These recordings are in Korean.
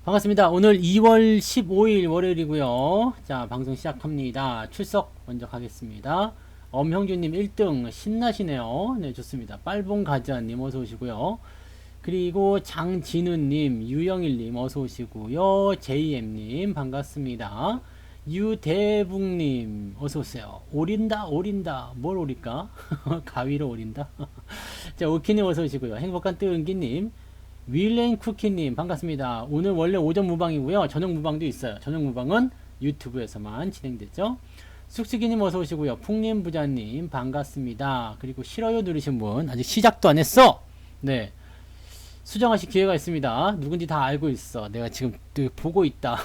반갑습니다. 오늘 2월 15일 월요일이고요. 자, 방송 시작합니다. 출석 먼저 가겠습니다. 엄형준님 1등 신나시네요. 네, 좋습니다. 빨봉가자님 어서 오시고요. 그리고 장진우님, 유영일님 어서 오시고요. JM님 반갑습니다. 유대붕님 어서 오세요. 오린다 오린다 뭘 오릴까? 가위로 오린다. 자, 오키님 어서 오시고요. 행복한 뜨은기님, 윌레인 쿠키님 반갑습니다. 오늘 원래 오전 무방이고요. 저녁 무방도 있어요. 저녁 무방은 유튜브에서만 진행되죠. 쑥쑥이님 어서 오시고요. 풍님 부자님 반갑습니다. 그리고 싫어요 누르신 분 아직 시작도 안 했어. 네, 수정하실 기회가 있습니다. 누군지 다 알고 있어. 내가 지금 보고 있다.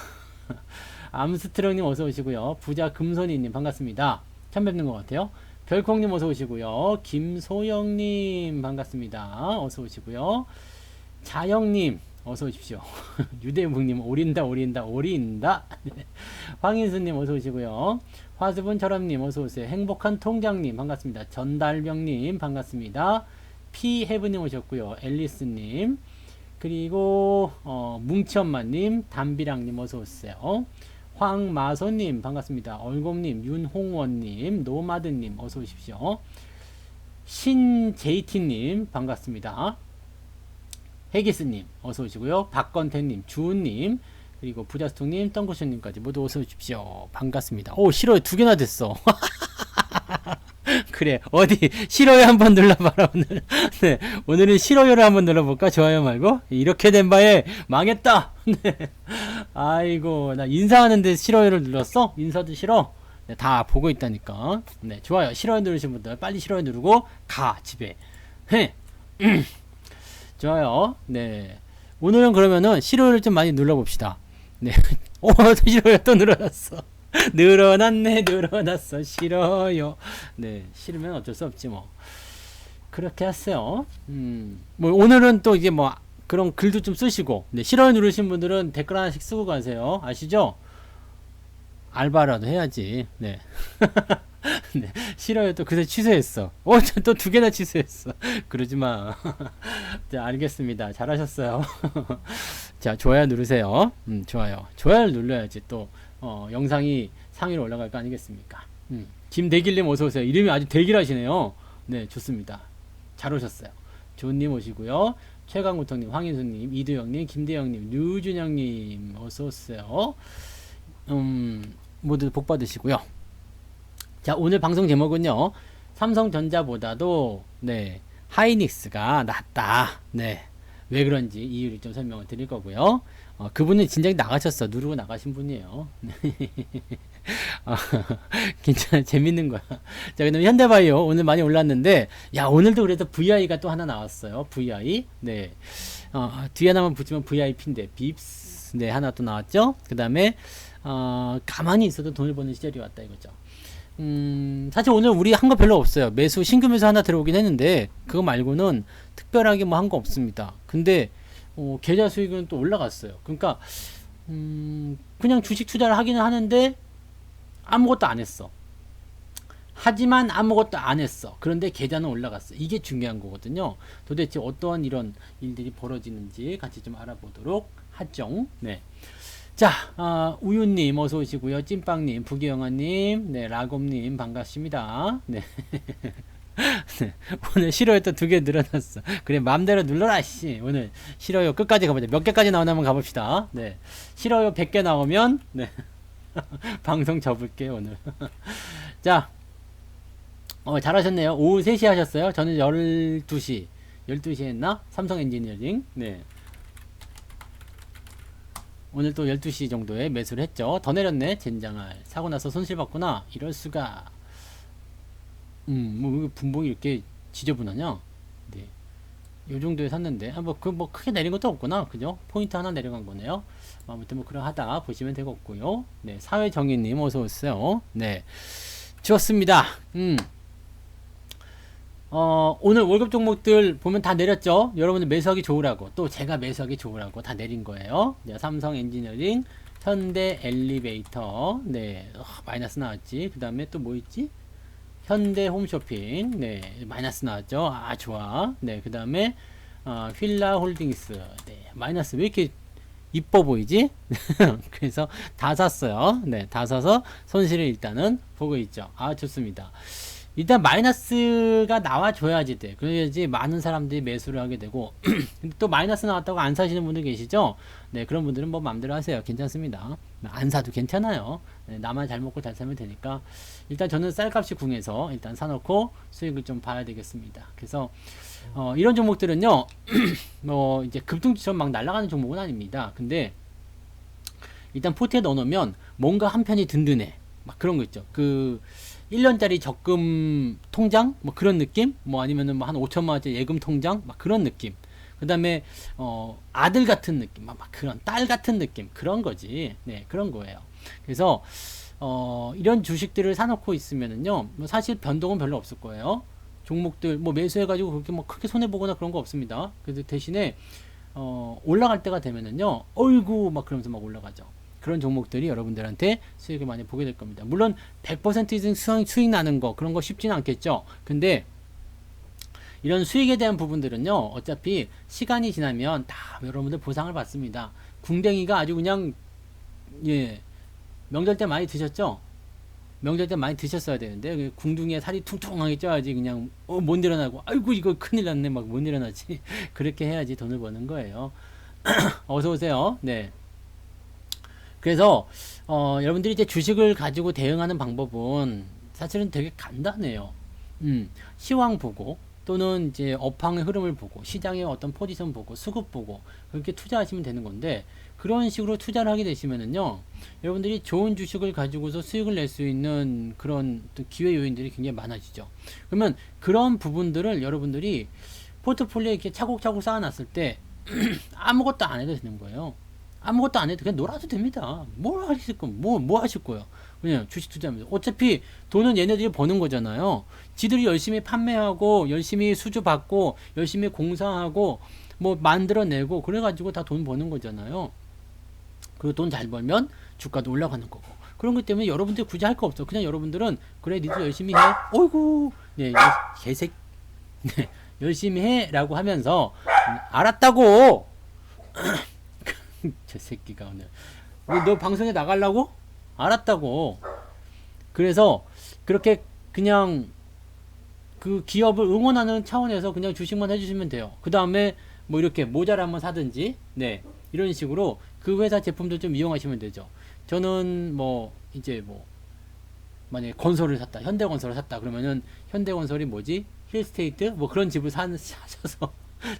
암스트롱님 어서 오시고요. 부자 금손이님 반갑습니다. 처음 뵙는 것 같아요. 별콩님 어서 오시고요. 김소영님 반갑습니다. 어서 오시고요. 자영님 어서 오십시오. 유대묵님 오린다 오린다 오린다. 네. 황인수님 어서 오시고요. 화수분처럼님 어서 오세요. 행복한 통장님 반갑습니다. 전달병님 반갑습니다. 피해브님 오셨고요. 앨리스님, 그리고 뭉치엄마님, 담비랑님 어서 오세요. 황마소님 반갑습니다. 얼곰님, 윤홍원님, 노마드님 어서 오십시오. 신제이티님 반갑습니다. 헤기스님 어서 오시고요. 박건태님, 주은님, 그리고 부자스통님, 덩쿠션님까지 모두 어서 오십시오. 반갑습니다. 오, 싫어요. 2개나 됐어. 그래, 어디 싫어요 한번 눌러봐라. 오늘. 네, 오늘은 싫어요를 한번 눌러볼까? 좋아요 말고. 이렇게 된 바에 망했다. 네. 아이고, 나 인사하는데 싫어요를 눌렀어? 인사도 싫어? 네, 다 보고 있다니까. 네, 좋아요. 싫어요 누르신 분들 빨리 싫어요 누르고 가 집에. 해. 좋아요. 네. 오늘은 그러면은 싫어요를 좀 많이 눌러봅시다. 네. 또 싫어요 또 늘어났어. 늘어났네, 늘어났어. 싫어요. 네. 싫으면 어쩔 수 없지 뭐. 그렇게 하세요. 뭐 오늘은 또 이게 뭐 그런 글도 좀 쓰시고, 네. 싫어요 누르신 분들은 댓글 하나씩 쓰고 가세요. 아시죠? 알바라도 해야지. 네. 네, 싫어요. 또 그새 취소했어. 또 2개나 취소했어. 그러지 마. 자, 알겠습니다. 잘하셨어요. 자, 좋아요 누르세요. 좋아요. 좋아요를 눌러야지 또, 영상이 상위로 올라갈 거 아니겠습니까? 김대길님 어서오세요. 이름이 아주 대길하시네요. 네, 좋습니다. 잘 오셨어요. 조님 오시고요. 최강우통님, 황인수님, 이두영님, 김대영님, 류준영님 어서오세요. 모두 복 받으시고요. 자, 오늘 방송 제목은요, 삼성전자보다도 네, 하이닉스가 낫다. 네, 왜 그런지 이유를 좀 설명을 드릴 거고요. 그분은 진작에 나가셨어. 누르고 나가신 분이에요. 어, 괜찮아, 재밌는 거야. 자, 그다음 현대바이오 오늘 많이 올랐는데, 야, 오늘도 그래도 VI가 또 하나 나왔어요. VI. 네, 뒤에 하나만 붙이면 VIP인데 빕스. 네, 하나 또 나왔죠. 그다음에 가만히 있어도 돈을 버는 시절이 왔다 이거죠. 사실 오늘 우리 한 거 별로 없어요. 신규 매수 하나 들어오긴 했는데, 그거 말고는 특별하게 뭐 한 거 없습니다. 근데, 계좌 수익은 또 올라갔어요. 그러니까, 그냥 주식 투자를 하기는 하는데, 아무것도 안 했어. 하지만 아무것도 안 했어. 그런데 계좌는 올라갔어. 이게 중요한 거거든요. 도대체 어떠한 이런 일들이 벌어지는지 같이 좀 알아보도록 하죠. 네. 자, 우유님 어서 오시고요. 찐빵님, 부기영아님, 네, 라곰님 반갑습니다. 네. 네. 오늘 싫어요 또 2개 늘어났어. 그래, 맘대로 눌러라 씨. 오늘 싫어요 끝까지 가보자. 몇 개까지 나오나 한번 가봅시다. 네, 싫어요 100개 나오면 네. 방송 접을게 오늘. 자, 잘하셨네요. 오후 3시 하셨어요. 저는 12시 했나? 삼성 엔지니어링. 네. 오늘 또 12시 정도에 매수를 했죠. 더 내렸네. 젠장할. 사고 나서 손실 봤구나. 이럴 수가. 뭐 분봉이 이렇게 지저분하냐? 네. 요 정도에 샀는데, 뭐 크게 내린 것도 없구나. 그죠? 포인트 하나 내려간 거네요. 아무튼 뭐 그러하다 보시면 되겠고요. 네. 사회정의님 어서 오세요. 네. 좋습니다. 오늘 월급 종목들 보면 다 내렸죠? 여러분들 매수하기 좋으라고, 또 제가 매수하기 좋으라고 다 내린 거예요. 네, 삼성 엔지니어링, 현대 엘리베이터, 네, 마이너스 나왔지. 그 다음에 또 뭐 있지? 현대 홈쇼핑, 네, 마이너스 나왔죠. 좋아. 네, 그 다음에, 휠라 홀딩스, 네, 마이너스. 왜 이렇게 이뻐 보이지? 그래서 다 샀어요. 네, 다 사서 손실을 일단은 보고 있죠. 아, 좋습니다. 일단 마이너스가 나와줘야지 돼. 그래야지 많은 사람들이 매수를 하게 되고. 근데 또 마이너스 나왔다고 안 사시는 분들 계시죠? 네, 그런 분들은 뭐 마음대로 하세요. 괜찮습니다. 안 사도 괜찮아요. 네, 나만 잘 먹고 잘 살면 되니까. 일단 저는 쌀값이 궁해서 일단 사놓고 수익을 좀 봐야 되겠습니다. 그래서 이런 종목들은요, 뭐 이제 급등처럼 막 날아가는 종목은 아닙니다. 근데 일단 포트에 넣어놓으면 뭔가 한편이 든든해. 막 그런 거 있죠. 그 1년짜리 적금 통장 뭐 그런 느낌? 뭐 아니면은 뭐 한 5천만 원짜리 예금 통장 막 그런 느낌. 그다음에 아들 같은 느낌, 막 그런 딸 같은 느낌 그런 거지. 네, 그런 거예요. 그래서 이런 주식들을 사놓고 있으면은요, 뭐 사실 변동은 별로 없을 거예요. 종목들 뭐 매수해가지고 그렇게 뭐 크게 손해 보거나 그런 거 없습니다. 그래서 대신에 올라갈 때가 되면은요, 어이구 막 그러면서 막 올라가죠. 그런 종목들이 여러분들한테 수익을 많이 보게 될 겁니다. 물론 100% 이상 수익 나는 거 그런 거 쉽지는 않겠죠. 근데 이런 수익에 대한 부분들은요, 어차피 시간이 지나면 다 여러분들 보상을 받습니다. 궁뎅이가 아주 그냥, 예, 명절 때 많이 드셨죠? 명절 때 많이 드셨어야 되는데, 궁둥이에 살이 퉁퉁하게 쪄야지 그냥, 못 일어나고, 아이고, 이거 큰일 났네, 막 못 일어나지. 그렇게 해야지 돈을 버는 거예요. 어서오세요. 네. 그래서, 여러분들이 이제 주식을 가지고 대응하는 방법은 사실은 되게 간단해요. 시황 보고, 또는 이제 업황의 흐름을 보고 시장의 어떤 포지션 보고 수급 보고 그렇게 투자하시면 되는 건데, 그런 식으로 투자를 하게 되시면은요, 여러분들이 좋은 주식을 가지고서 수익을 낼 수 있는 그런 기회 요인들이 굉장히 많아지죠. 그러면 그런 부분들을 여러분들이 포트폴리오에 이렇게 차곡차곡 쌓아놨을 때 아무것도 안 해도 되는 거예요. 아무것도 안 해도 그냥 놀아도 됩니다. 뭘 하실 거, 뭐 하실 거예요. 그냥 주식 투자하면서. 어차피 돈은 얘네들이 버는 거잖아요. 지들이 열심히 판매하고, 열심히 수주 받고, 열심히 공사하고, 뭐 만들어내고, 그래가지고 다 돈 버는 거잖아요. 그리고 돈 잘 벌면 주가도 올라가는 거고. 그런 것 때문에 여러분들 굳이 할 거 없어. 그냥 여러분들은, 그래, 니도 열심히 해. 어이구, 네, 개색, 네, 열심히 해. 라고 하면서, 알았다고! 저 새끼가 오늘. 너 방송에 나가려고? 알았다고. 그래서 그렇게 그냥 그 기업을 응원하는 차원에서 그냥 주식만 해주시면 돼요. 그 다음에 뭐 이렇게 모자를 한번 사든지, 네, 이런 식으로 그 회사 제품들 좀 이용하시면 되죠. 저는 뭐 이제 뭐 만약에 건설을 샀다, 현대건설을 샀다 그러면은 현대건설이 뭐지? 힐스테이트 뭐 그런 집을 사셔서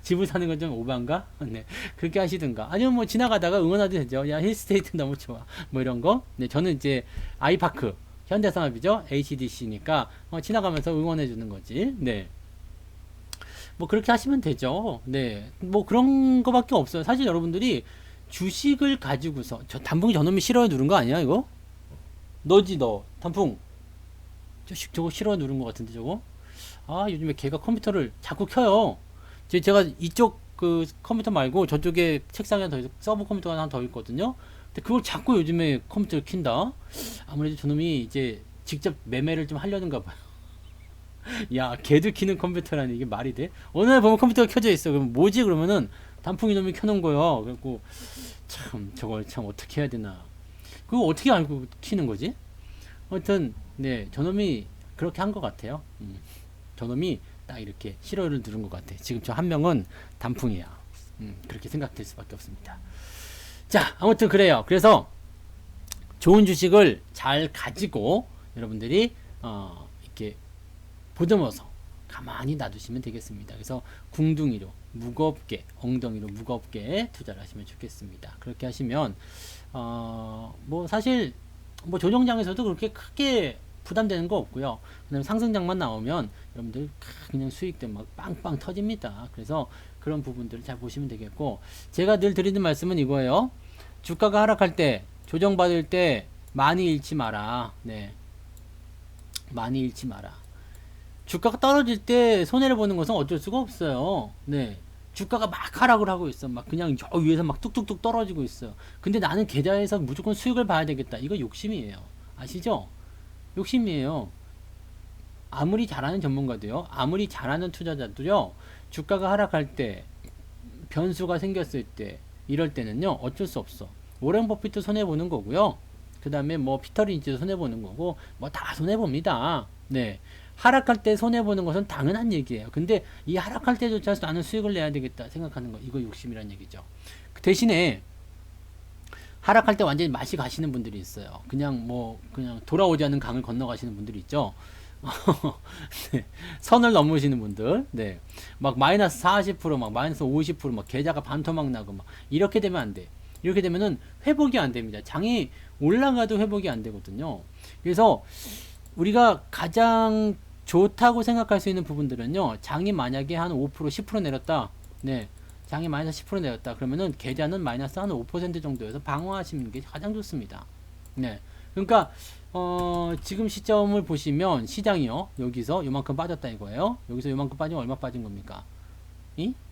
집을 사는 건 좀 오반가? 네. 그렇게 하시든가. 아니면 뭐 지나가다가 응원하도 되죠. 야, 힐스테이트 너무 좋아. 뭐 이런 거. 네. 저는 이제 아이파크. 현대산업이죠. HDC니까 지나가면서 응원해 주는 거지. 네. 뭐 그렇게 하시면 되죠. 네. 뭐 그런 거밖에 없어요. 사실 여러분들이 주식을 가지고서 단풍이 저놈이 싫어요 누른 거 아니야, 이거? 너지 너. 단풍. 저거 싫어요 누른 거 같은데 저거? 아, 요즘에 걔가 컴퓨터를 자꾸 켜요. 제가 이쪽 그 컴퓨터 말고 저쪽에 책상에 더 서버 컴퓨터가 하나 더 있거든요. 근데 그걸 자꾸 요즘에 컴퓨터를 킨다. 아무래도 저놈이 이제 직접 매매를 좀 하려는가 봐요. 야, 걔도 키는 컴퓨터라니 이게 말이 돼? 어느 날 보면 컴퓨터가 켜져 있어. 그럼 뭐지? 그러면은 단풍이 놈이 켜놓은 거예요. 그래갖고 참 저걸 참 어떻게 해야 되나. 그거 어떻게 알고 키는 거지? 하여튼 네, 저놈이 그렇게 한 것 같아요. 저놈이 딱 이렇게 싫어를 누른 것 같아. 지금 저 한 명은 단풍이야. 그렇게 생각될 수밖에 없습니다. 자, 아무튼 그래요. 그래서 좋은 주식을 잘 가지고 여러분들이 이렇게 보듬어서 가만히 놔두시면 되겠습니다. 그래서 궁둥이로 무겁게, 엉덩이로 무겁게 투자를 하시면 좋겠습니다. 그렇게 하시면 뭐 사실 뭐 조정장에서도 그렇게 크게 부담되는 거 없고요. 그다음에 상승장만 나오면 여러분들 그냥 수익들 막 빵빵 터집니다. 그래서 그런 부분들을 잘 보시면 되겠고, 제가 늘 드리는 말씀은 이거예요. 주가가 하락할 때, 조정받을 때 많이 잃지 마라. 네, 많이 잃지 마라. 주가가 떨어질 때 손해를 보는 것은 어쩔 수가 없어요. 네. 주가가 막 하락을 하고 있어. 막 그냥 저 위에서 막 뚝뚝뚝 떨어지고 있어요. 근데 나는 계좌에서 무조건 수익을 봐야 되겠다. 이거 욕심이에요. 아시죠? 욕심이에요. 아무리 잘하는 전문가도요, 아무리 잘하는 투자자도요, 주가가 하락할 때, 변수가 생겼을 때, 이럴 때는요, 어쩔 수 없어. 워렌 버핏도 손해보는 거고요. 그 다음에 뭐 피터 린치도 손해보는 거고, 뭐 다 손해봅니다. 네. 하락할 때 손해보는 것은 당연한 얘기예요. 근데 이 하락할 때조차 나는 수익을 내야 되겠다 생각하는 거, 이거 욕심이란 얘기죠. 그 대신에 하락할 때 완전히 맛이 가시는 분들이 있어요. 그냥 돌아오지 않는 강을 건너가시는 분들이 있죠. 네. 선을 넘으시는 분들, 네. 막 마이너스 40%, 막 마이너스 50%, 막 계좌가 반토막 나고, 막 이렇게 되면 안 돼. 이렇게 되면은 회복이 안 됩니다. 장이 올라가도 회복이 안 되거든요. 그래서 우리가 가장 좋다고 생각할 수 있는 부분들은요, 장이 만약에 한 5%, 10% 내렸다. 네. 장이 마이너스 10% 내렸다. 그러면은 계좌는 마이너스 한 5% 정도에서 방어하시는 게 가장 좋습니다. 네. 그러니까 지금 시점을 보시면 시장이요. 여기서 요만큼 빠졌다 이거예요. 여기서 요만큼 빠지면 얼마 빠진 겁니까?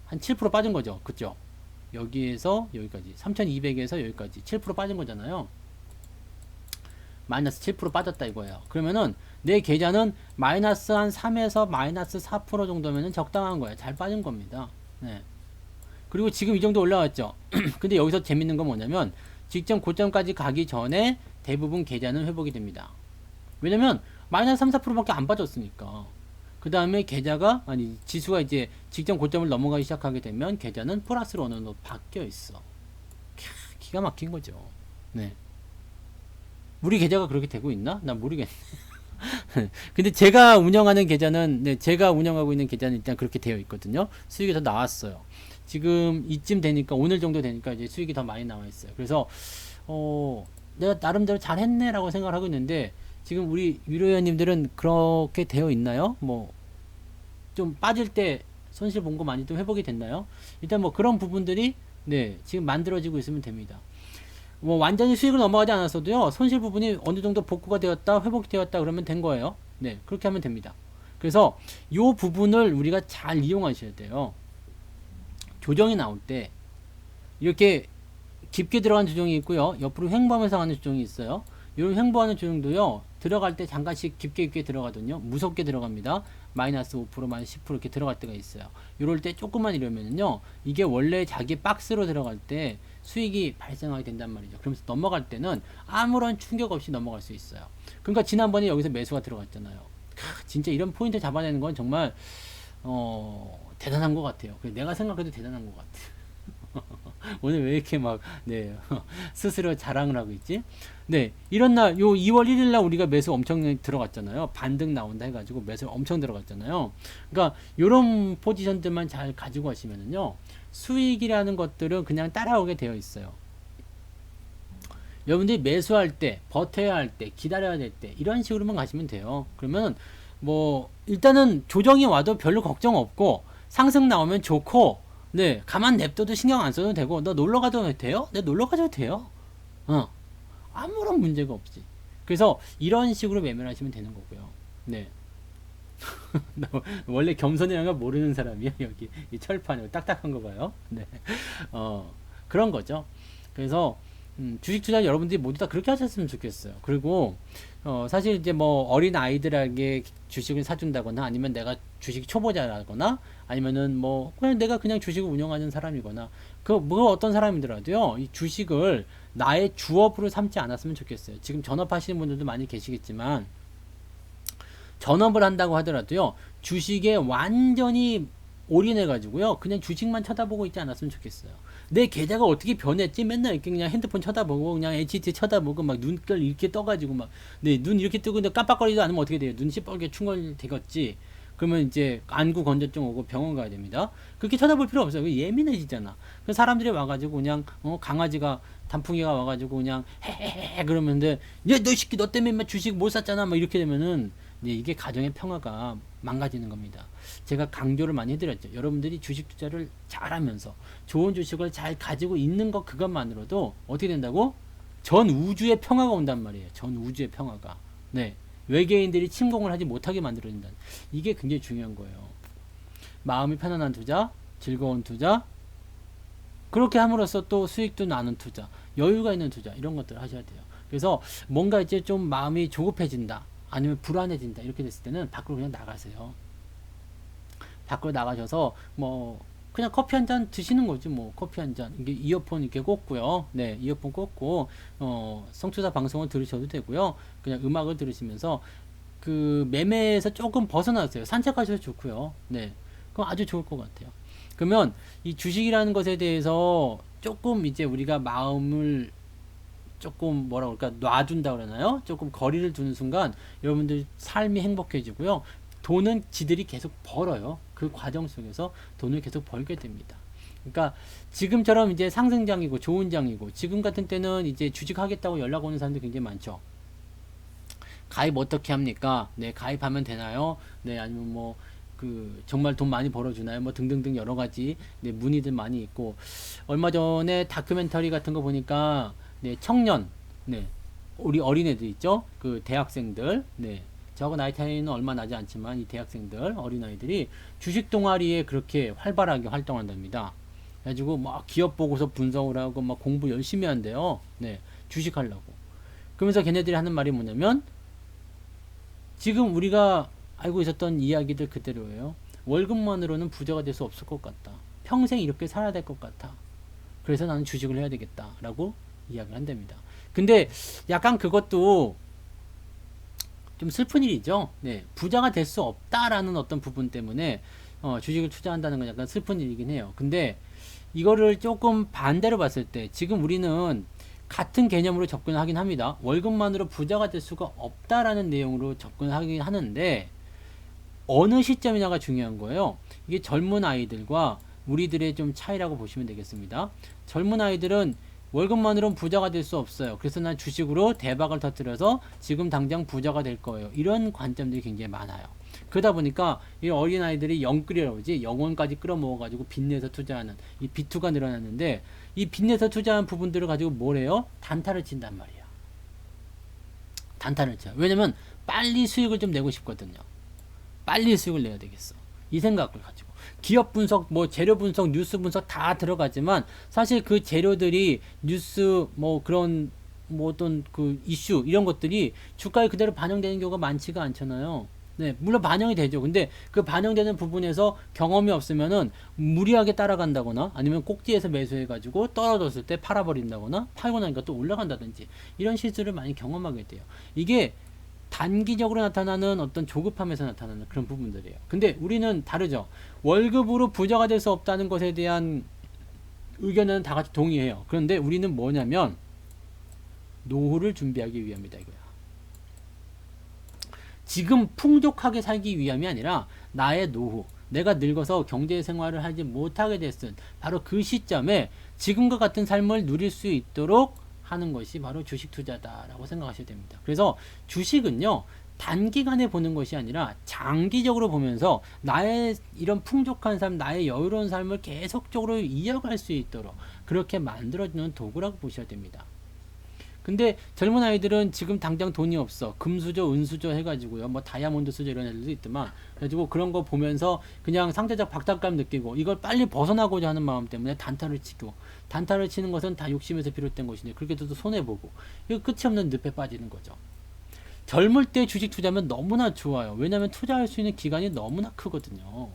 한 7% 빠진 거죠. 그죠? 여기에서 여기까지 3200에서 여기까지 7% 빠진 거잖아요. 마이너스 7% 빠졌다 이거예요. 그러면은 내 계좌는 마이너스 한 3에서 마이너스 4% 정도면은 적당한 거예요. 잘 빠진 겁니다. 네. 그리고 지금 이 정도 올라왔죠. 근데 여기서 재밌는 건 뭐냐면 직전 고점까지 가기 전에 대부분 계좌는 회복이 됩니다. 왜냐면 마이너스 3, 4%밖에 안 빠졌으니까. 그 다음에 지수가 이제 직전 고점을 넘어가기 시작하게 되면 계좌는 플러스로 어느 정도 바뀌어 있어. 기가 막힌 거죠. 네. 우리 계좌가 그렇게 되고 있나? 난 모르겠네. 근데 제가 운영하는 계좌는, 네, 제가 운영하고 있는 계좌는 일단 그렇게 되어 있거든요. 수익이 더 나왔어요. 지금 이쯤 되니까, 오늘 정도 되니까 이제 수익이 더 많이 나와 있어요. 그래서, 내가 나름대로 잘했네라고 생각을 하고 있는데, 지금 우리 위로회원님들은 그렇게 되어 있나요? 뭐, 좀 빠질 때 손실 본 거 많이 좀 회복이 됐나요? 일단 뭐 그런 부분들이, 네, 지금 만들어지고 있으면 됩니다. 뭐 완전히 수익을 넘어가지 않았어도요, 손실 부분이 어느 정도 복구가 되었다, 회복이 되었다 그러면 된 거예요. 네, 그렇게 하면 됩니다. 그래서 요 부분을 우리가 잘 이용하셔야 돼요. 조정이 나올 때 이렇게 깊게 들어간 조정이 있고요, 옆으로 횡보하면서 가는 조정이 있어요. 이런 횡보하는 조정도요, 들어갈 때 잠깐씩 깊게 들어가거든요. 무섭게 들어갑니다. 마이너스 5%, 마이너스 10% 이렇게 들어갈 때가 있어요. 이럴 때 조금만 이러면은요, 이게 원래 자기 박스로 들어갈 때 수익이 발생하게 된단 말이죠. 그러면서 넘어갈 때는 아무런 충격 없이 넘어갈 수 있어요. 그러니까 지난번에 여기서 매수가 들어갔잖아요. 진짜 이런 포인트 잡아내는 건 정말 대단한 것 같아요. 내가 생각해도 대단한 것 같아요. 오늘 왜 이렇게 막, 네, 스스로 자랑을 하고 있지? 네, 이런 날, 요 2월 1일 날 우리가 매수 엄청 들어갔잖아요. 반등 나온다 해가지고 매수 엄청 들어갔잖아요. 그러니까, 요런 포지션들만 잘 가지고 하시면은요, 수익이라는 것들은 그냥 따라오게 되어 있어요. 여러분들이 매수할 때, 버텨야 할 때, 기다려야 될 때, 이런 식으로만 가시면 돼요. 그러면, 뭐, 일단은 조정이 와도 별로 걱정 없고, 상승 나오면 좋고, 네, 가만 냅둬도 신경 안 써도 되고, 너 놀러 가도 돼요? 네, 놀러 가도 돼요. 아무런 문제가 없지. 그래서 이런 식으로 매매를 하시면 되는 거고요. 네. 원래 겸손이라는 걸 모르는 사람이야, 여기. 이 철판에 딱딱한 거 봐요. 네. 그런 거죠. 그래서, 주식 투자 여러분들이 모두 다 그렇게 하셨으면 좋겠어요. 그리고, 사실 이제 뭐 어린 아이들에게 주식을 사준다거나 아니면 내가 주식 초보자라거나 아니면은 뭐 그냥 주식을 운영하는 사람이거나 뭐 어떤 사람이더라도요, 이 주식을 나의 주업으로 삼지 않았으면 좋겠어요. 지금 전업하시는 분들도 많이 계시겠지만 전업을 한다고 하더라도요, 주식에 완전히 올인해가지고요, 그냥 주식만 쳐다보고 있지 않았으면 좋겠어요. 내 계좌가 어떻게 변했지? 맨날 이렇게 그냥 핸드폰 쳐다보고, 그냥 HT 쳐다보고, 막 눈깔 이렇게 떠가지고, 막, 네, 눈 이렇게 뜨고, 근데 깜빡거리지도 않으면 어떻게 돼요? 눈이 빨개 충혈되겠지? 그러면 이제 안구 건조증 오고 병원 가야 됩니다. 그렇게 쳐다볼 필요 없어요. 예민해지잖아. 그 사람들이 와가지고 그냥, 강아지가, 단풍이가 와가지고 그냥, 헤헤헤 그러면데, 야, 너 새끼, 너 때문에 주식 못 샀잖아. 막 이렇게 되면은, 이게 가정의 평화가 망가지는 겁니다. 제가 강조를 많이 해드렸죠. 여러분들이 주식 투자를 잘하면서 좋은 주식을 잘 가지고 있는 것 그것만으로도 어떻게 된다고? 전 우주의 평화가 온단 말이에요. 전 우주의 평화가. 네. 외계인들이 침공을 하지 못하게 만들어진다. 이게 굉장히 중요한 거예요. 마음이 편안한 투자, 즐거운 투자, 그렇게 함으로써 또 수익도 나는 투자, 여유가 있는 투자, 이런 것들을 하셔야 돼요. 그래서 뭔가 이제 좀 마음이 조급해진다, 아니면 불안해진다, 이렇게 됐을 때는 밖으로 그냥 나가세요. 밖으로 나가셔서 뭐 그냥 커피 한 잔 드시는 거지 뭐. 커피 한 잔. 이게 이어폰 이렇게 꽂고요. 네, 이어폰 꽂고 성투자 방송을 들으셔도 되고요. 그냥 음악을 들으시면서 그 매매에서 조금 벗어나세요. 산책하셔도 좋고요. 네, 그럼 아주 좋을 것 같아요. 그러면 이 주식이라는 것에 대해서 조금 이제 우리가 마음을 조금 뭐라 그럴까 놔둔다 그러나요? 조금 거리를 두는 순간 여러분들 삶이 행복해지고요. 돈은 지들이 계속 벌어요. 그 과정 속에서 돈을 계속 벌게 됩니다. 그러니까 지금처럼 이제 상승장이고 좋은 장이고 지금 같은 때는 이제 주식하겠다고 연락 오는 사람들 굉장히 많죠. 가입 어떻게 합니까? 네, 가입하면 되나요? 네, 아니면 뭐 그 정말 돈 많이 벌어주나요? 뭐 등등등 여러 가지 네, 문의들 많이 있고 얼마 전에 다큐멘터리 같은 거 보니까 네, 청년 네, 우리 어린애들 있죠? 그 대학생들 네, 저하고 나이 차이는 얼마 나지 않지만 이 대학생들 어린아이들이 주식 동아리에 그렇게 활발하게 활동한답니다. 그래가지고 막 기업 보고서 분석을 하고 막 공부 열심히 한대요. 네, 주식하려고. 그러면서 걔네들이 하는 말이 뭐냐면 지금 우리가 알고 있었던 이야기들 그대로예요. 월급만으로는 부자가 될 수 없을 것 같다. 평생 이렇게 살아야 될 것 같아. 그래서 나는 주식을 해야 되겠다. 라고 이야기를 한답니다. 근데 약간 그것도 좀 슬픈 일이죠. 네, 부자가 될 수 없다라는 어떤 부분 때문에 주식을 투자한다는 건 약간 슬픈 일이긴 해요. 근데 이거를 조금 반대로 봤을 때 지금 우리는 같은 개념으로 접근을 하긴 합니다. 월급만으로 부자가 될 수가 없다라는 내용으로 접근을 하긴 하는데 어느 시점이냐가 중요한 거예요. 이게 젊은 아이들과 우리들의 좀 차이라고 보시면 되겠습니다. 젊은 아이들은 월급만으로는 부자가 될 수 없어요. 그래서 난 주식으로 대박을 터뜨려서 지금 당장 부자가 될 거예요. 이런 관점들이 굉장히 많아요. 그러다 보니까 이 어린아이들이 영끌이라고 그러지 영혼까지 끌어모아가지고 빚내서 투자하는 이 비투가 늘어났는데 이 빚내서 투자한 부분들을 가지고 뭘 해요? 단타를 친단 말이야. 단타를 쳐요. 왜냐면 빨리 수익을 좀 내고 싶거든요. 빨리 수익을 내야 되겠어. 이 생각을 가지고. 기업 분석, 뭐 재료 분석, 뉴스 분석 다 들어가지만 사실 그 재료들이 뉴스 뭐 그런 뭐 어떤 그 이슈 이런 것들이 주가에 그대로 반영되는 경우가 많지가 않잖아요. 네, 물론 반영이 되죠. 근데 그 반영되는 부분에서 경험이 없으면은 무리하게 따라간다거나 아니면 꼭지에서 매수해가지고 떨어졌을 때 팔아버린다거나 팔고 나니까 또 올라간다든지 이런 실수를 많이 경험하게 돼요. 이게 단기적으로 나타나는 어떤 조급함에서 나타나는 그런 부분들이에요. 근데 우리는 다르죠. 월급으로 부자가 될 수 없다는 것에 대한 의견은 다 같이 동의해요. 그런데 우리는 뭐냐면 노후를 준비하기 위함이다 이거야. 지금 풍족하게 살기 위함이 아니라 나의 노후, 내가 늙어서 경제 생활을 하지 못하게 됐은 바로 그 시점에 지금과 같은 삶을 누릴 수 있도록 하는 것이 바로 주식 투자다라고 생각하셔야 됩니다. 그래서 주식은요, 단기간에 보는 것이 아니라 장기적으로 보면서 나의 이런 풍족한 삶, 나의 여유로운 삶을 계속적으로 이어갈 수 있도록 그렇게 만들어주는 도구라고 보셔야 됩니다. 근데 젊은 아이들은 지금 당장 돈이 없어. 금수저, 은수저 해가지고요. 뭐 다이아몬드 수저 이런 애들도 있더만. 그래가지고 그런 거 보면서 그냥 상대적 박탈감 느끼고 이걸 빨리 벗어나고자 하는 마음 때문에 단타를 치고 단타를 치는 것은 다 욕심에서 비롯된 것인데 그렇게 해도 손해보고 이거 끝이 없는 늪에 빠지는 거죠. 젊을 때 주식 투자하면 너무나 좋아요. 왜냐하면 투자할 수 있는 기간이 너무나 크거든요.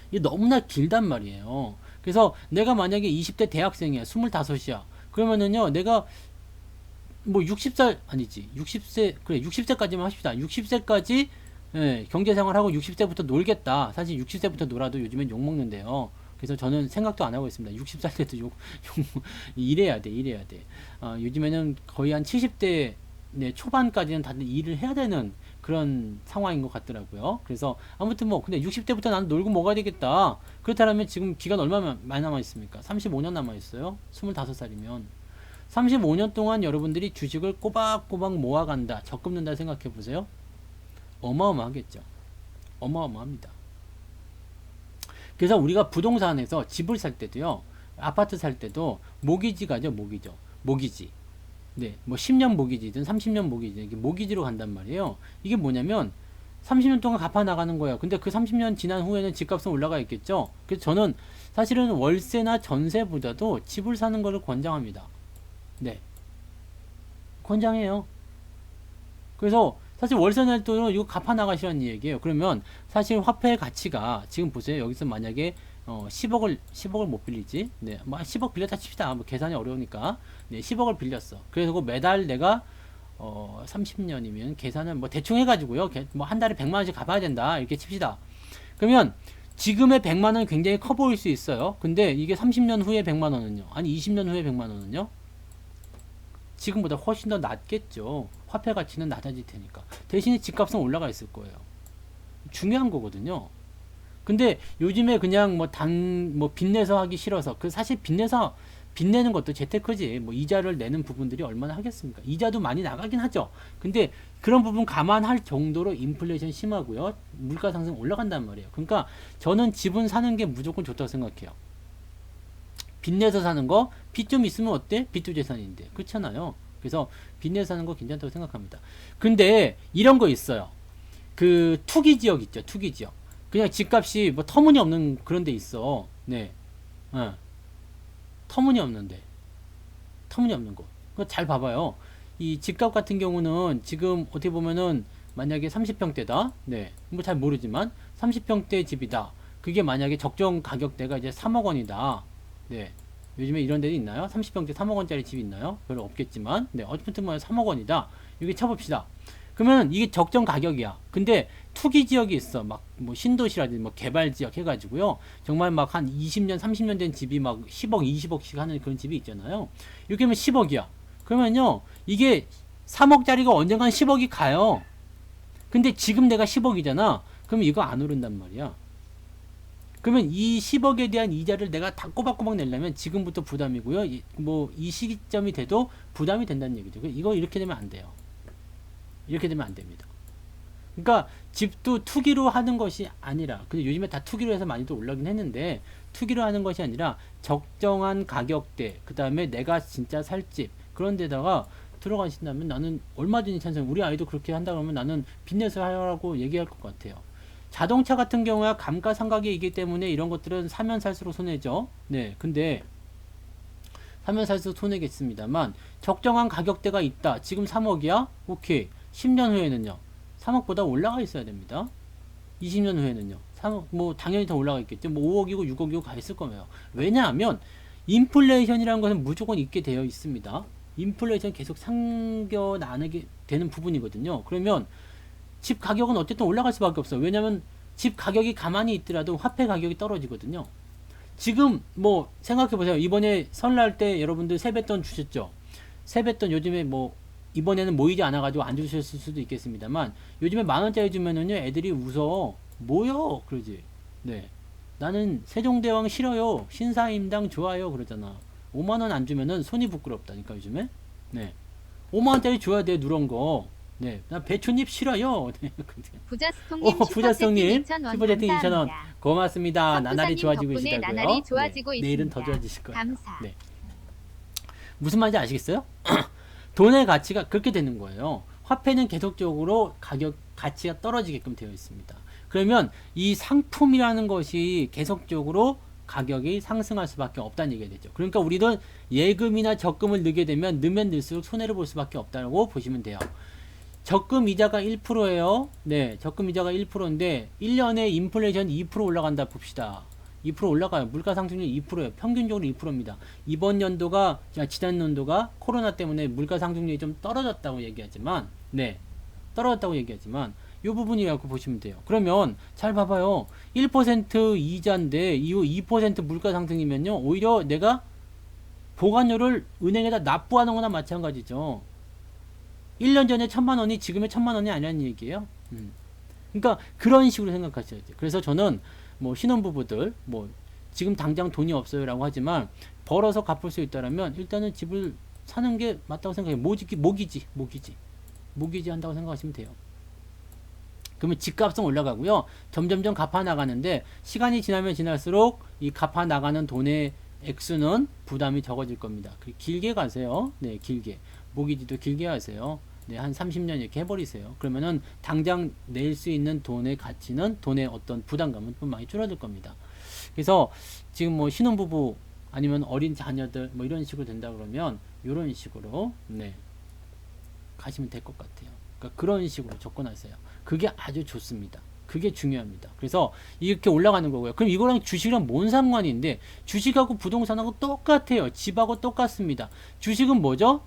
이게 너무나 길단 말이에요. 그래서 내가 만약에 20대 대학생이야. 25이야. 그러면은요, 내가 뭐 60살 아니지 60세 그래 60세까지만 합시다. 60세까지 예, 경제생활하고 60세부터 놀겠다. 사실 60세부터 놀아도 요즘엔 욕 먹는데요. 그래서 저는 생각도 안 하고 있습니다. 60살 때도 욕 일해야 돼, 일해야 돼. 요즘에는 거의 한 70대 네, 초반까지는 다들 일을 해야 되는 그런 상황인 것 같더라고요. 그래서 아무튼 뭐 근데 60대부터 나는 놀고 먹어야 되겠다. 그렇다면 지금 기간 얼마 많이 남아 있습니까? 35년 남아 있어요. 25살이면 35년 동안 여러분들이 주식을 꼬박꼬박 모아간다, 적금는다 생각해 보세요. 어마어마하겠죠. 어마어마합니다. 그래서 우리가 부동산에서 집을 살 때도요, 아파트 살 때도 모기지 가죠, 모기죠. 모기지. 네, 뭐 10년 모기지든 30년 모기지든 이게 모기지로 간단 말이에요. 이게 뭐냐면 30년 동안 갚아 나가는 거예요. 근데 그 30년 지난 후에는 집값은 올라가 있겠죠. 그래서 저는 사실은 월세나 전세보다도 집을 사는 것을 권장합니다. 네, 권장해요. 그래서 사실 월세 낼 돈은 이거 갚아 나가시라는 얘기예요. 그러면 사실 화폐의 가치가 지금 보세요. 여기서 만약에 10억을 못 빌리지. 네, 뭐 10억 빌렸다 칩시다. 뭐 계산이 어려우니까. 네, 10억을 빌렸어. 그래서 매달 내가 30년이면 계산을 뭐 대충 해가지고요. 뭐 한 달에 100만 원씩 갚아야 된다. 이렇게 칩시다. 그러면 지금의 100만 원은 굉장히 커 보일 수 있어요. 근데 이게 30년 후에 100만 원은요? 아니 20년 후에 100만 원은요? 지금보다 훨씬 더 낮겠죠. 화폐 가치는 낮아질 테니까. 대신에 집값은 올라가 있을 거예요. 중요한 거거든요. 근데 요즘에 그냥 뭐 빚내서 하기 싫어서, 사실 빚내는 것도 재테크지. 뭐 이자를 내는 부분들이 얼마나 하겠습니까? 이자도 많이 나가긴 하죠. 근데 그런 부분 감안할 정도로 인플레이션 심하고요. 물가 상승 올라간단 말이에요. 그러니까 저는 집은 사는 게 무조건 좋다고 생각해요. 빚내서 사는 거, 빚 좀 있으면 어때? 빚도 재산인데. 그렇잖아요. 그래서 빚내서 사는 거 괜찮다고 생각합니다. 근데 이런 거 있어요. 그 투기 지역 있죠. 투기 지역. 그냥 집값이 뭐 터무니없는 그런 데 있어. 네. 터무니없는데. 터무니없는 곳. 그거 잘 봐봐요. 이 집값 같은 경우는 지금 어떻게 보면은 만약에 30평대다. 네. 뭐 잘 모르지만 30평대 집이다. 그게 만약에 적정 가격대가 이제 3억 원이다. 네. 요즘에 이런 데도 있나요? 30평대 3억 원짜리 집이 있나요? 별로 없겠지만. 네. 어쨌든 뭐 3억 원이다. 여기 쳐봅시다. 그러면 이게 적정 가격이야. 근데 투기 지역이 있어. 막 뭐 신도시라든지 뭐 개발 지역 해가지고요. 정말 막 한 20년, 30년 된 집이 막 10억, 20억씩 하는 그런 집이 있잖아요. 이렇게 하면 10억이야. 그러면요. 이게 3억짜리가 언젠간 10억이 가요. 근데 지금 내가 10억이잖아. 그럼 이거 안 오른단 말이야. 그러면 이 10억에 대한 이자를 내가 다 꼬박꼬박 내려면 지금부터 부담이고요. 뭐 이 시기점이 돼도 부담이 된다는 얘기죠. 이거 이렇게 되면 안 돼요. 이렇게 되면 안 됩니다. 그러니까 집도 투기로 하는 것이 아니라, 근데 요즘에 다 투기로 해서 많이도 올라긴 했는데, 투기로 하는 것이 아니라 적정한 가격대, 그 다음에 내가 진짜 살 집, 그런 데다가 들어가신다면 나는 얼마든지 찬성. 우리 아이도 그렇게 한다 그러면 나는 빚내서 하라고 얘기할 것 같아요. 자동차 같은 경우야 감가상각이기 때문에 이런 것들은 사면 살수록 손해죠. 네, 근데 사면 살수록 손해겠습니다만 적정한 가격대가 있다. 지금 3억이야? 오케이. 10년 후에는요. 3억보다 올라가 있어야 됩니다. 20년 후에는요. 3억, 뭐 당연히 더 올라가 있겠죠. 뭐 5억이고 6억이고 가 있을 거예요. 왜냐하면 인플레이션이라는 것은 무조건 있게 되어 있습니다. 인플레이션 계속 상겨나게 되는 부분이거든요. 그러면 집 가격은 어쨌든 올라갈 수밖에 없어요. 왜냐하면 집 가격이 가만히 있더라도 화폐 가격이 떨어지거든요. 지금 뭐 생각해보세요. 이번에 설날 때 여러분들 세뱃돈 주셨죠. 세뱃돈 요즘에 뭐 이번에는 모이지 않아가지고 안 주셨을 수도 있겠습니다만 요즘에 10,000원짜리 주면은요 애들이 웃어. 뭐요? 그러지. 네. 나는 세종대왕 싫어요. 신사임당 좋아요. 그러잖아. 5만원 안 주면은 손이 부끄럽다니까 요즘에. 네. 5만원짜리 줘야 돼. 누런 거. 네. 나 배추잎 싫어요. 네. 부자스통님 부자스통님 슈퍼채팅 2,000원 고맙습니다. 나날이 석부사님 좋아지고 덕분에 계시다고요. 나날이 좋아지고 네. 내일은 더 있습니다. 좋아지실 거예요. 감사. 네. 무슨 말인지 아시겠어요? 돈의 가치가 그렇게 되는 거예요. 화폐는 계속적으로 가치가 떨어지게끔 되어 있습니다. 그러면 이 상품이라는 것이 계속적으로 가격이 상승할 수밖에 없다는 얘기가 되죠. 그러니까 우리는 예금이나 적금을 넣게 되면 넣으면 넣을수록 손해를 볼 수밖에 없다고 보시면 돼요. 적금 이자가 1%예요. 네, 적금 이자가 1%인데 1년에 인플레이션 2% 올라간다 봅시다. 2% 올라가요. 물가 상승률 2%예요. 평균적으로 2%입니다. 이번 연도가 지난 연도가 코로나 때문에 물가 상승률이 좀 떨어졌다고 얘기하지만 네. 떨어졌다고 얘기하지만 이 부분이라고 보시면 돼요. 그러면 잘 봐봐요. 1% 이자인데 이후 2% 물가 상승이면요. 오히려 내가 보관료를 은행에다 납부하는 거나 마찬가지죠. 1년 전에 1,000만 원이 지금의 1,000만 원이 아니라는 얘기예요. 그러니까 그런 식으로 생각하셔야죠. 그래서 저는 뭐 신혼부부들 뭐 지금 당장 돈이 없어요라고 하지만 벌어서 갚을 수 있다라면 일단은 집을 사는 게 맞다고 생각해요. 모기지 한다고 생각하시면 돼요. 그러면 집값은 올라가고요. 점점점 갚아 나가는데 시간이 지나면 지날수록 이 갚아 나가는 돈의 액수는 부담이 적어질 겁니다. 길게 가세요. 네, 길게. 모기지도 길게 하세요. 네, 한 30년 이렇게 해버리세요. 그러면은 당장 낼 수 있는 돈의 가치는 돈의 어떤 부담감은 좀 많이 줄어들 겁니다. 그래서 지금 뭐 신혼부부 아니면 어린 자녀들 뭐 이런 식으로 된다 그러면 이런 식으로 네, 가시면 될 것 같아요. 그러니까 그런 식으로 접근하세요. 그게 아주 좋습니다. 그게 중요합니다. 그래서 이렇게 올라가는 거고요. 그럼 이거랑 주식이랑 뭔 상관인데, 주식하고 부동산하고 똑같아요. 집하고 똑같습니다. 주식은 뭐죠?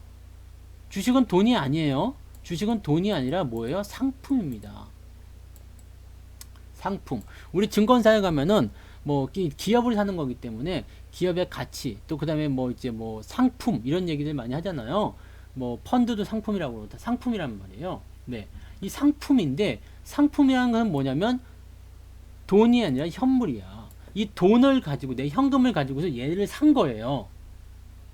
주식은 돈이 아니에요. 주식은 돈이 아니라 뭐예요? 상품입니다. 상품. 우리 증권사에 가면은 뭐 기업을 사는 거기 때문에 기업의 가치, 또 그다음에 뭐 이제 뭐 상품 이런 얘기들 많이 하잖아요. 뭐 펀드도 상품이라고 그러다 상품이란 말이에요. 네. 이 상품인데, 상품이라는 건 뭐냐면 돈이 아니라 현물이야. 이 돈을 가지고, 내 현금을 가지고서 얘를 산 거예요.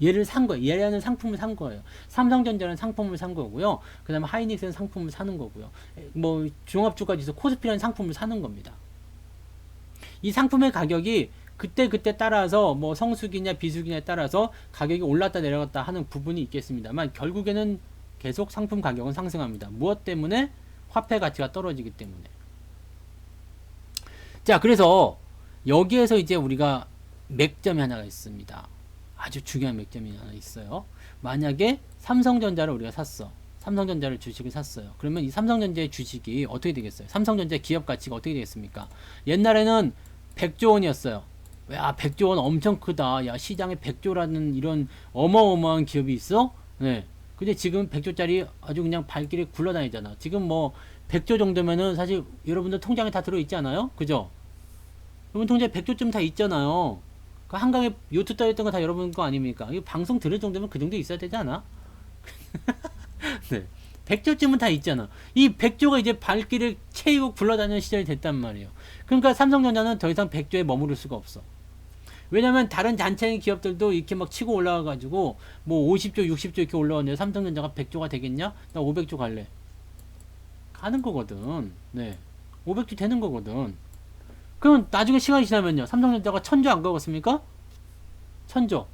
얘를 산 거예요. 얘라는 상품을 산 거예요. 삼성전자는 상품을 산 거고요. 그 다음에 하이닉스는 상품을 사는 거고요. 뭐 종합주가지수 코스피라는 상품을 사는 겁니다. 이 상품의 가격이 그때 따라서 뭐 성수기냐 비수기냐에 따라서 가격이 올랐다 내려갔다 하는 부분이 있겠습니다만, 결국에는 계속 상품 가격은 상승합니다. 무엇 때문에? 화폐 가치가 떨어지기 때문에. 자, 그래서 여기에서 이제 우리가 맥점이 하나가 있습니다. 아주 중요한 맥점이 하나 있어요. 만약에 삼성전자를 우리가 샀어. 삼성전자를 주식을 샀어요. 그러면 이 삼성전자의 주식이 어떻게 되겠어요? 삼성전자 기업 가치가 어떻게 되겠습니까? 옛날에는 100조 원이었어요. 야, 100조 원 엄청 크다. 야, 시장에 100조라는 이런 어마어마한 기업이 있어? 네. 근데 지금 100조짜리 아주 그냥 발길에 굴러다니잖아. 지금 뭐 100조 정도면은 사실 여러분들 통장에 다 들어있지 않아요? 그죠? 여러분 통장에 100조쯤 다 있잖아요. 그 한강에 요트 떠있던 거 다 여러분 거 아닙니까? 이 방송 들을 정도면 그 정도 있어야 되지 않아? 네. 100조쯤은 다 있잖아. 이 100조가 이제 발길을 채우고 굴러다니는 시절이 됐단 말이에요. 그러니까 삼성전자는 더 이상 100조에 머무를 수가 없어. 왜냐면 다른 단체의 기업들도 이렇게 막 치고 올라와가지고 뭐 50조, 60조 이렇게 올라왔는데 삼성전자가 100조가 되겠냐? 나 500조 갈래. 가는 거거든. 네. 500조 되는 거거든. 그럼 나중에 시간이 지나면요. 삼성전자가 1000조 안 가겠습니까? 1000조.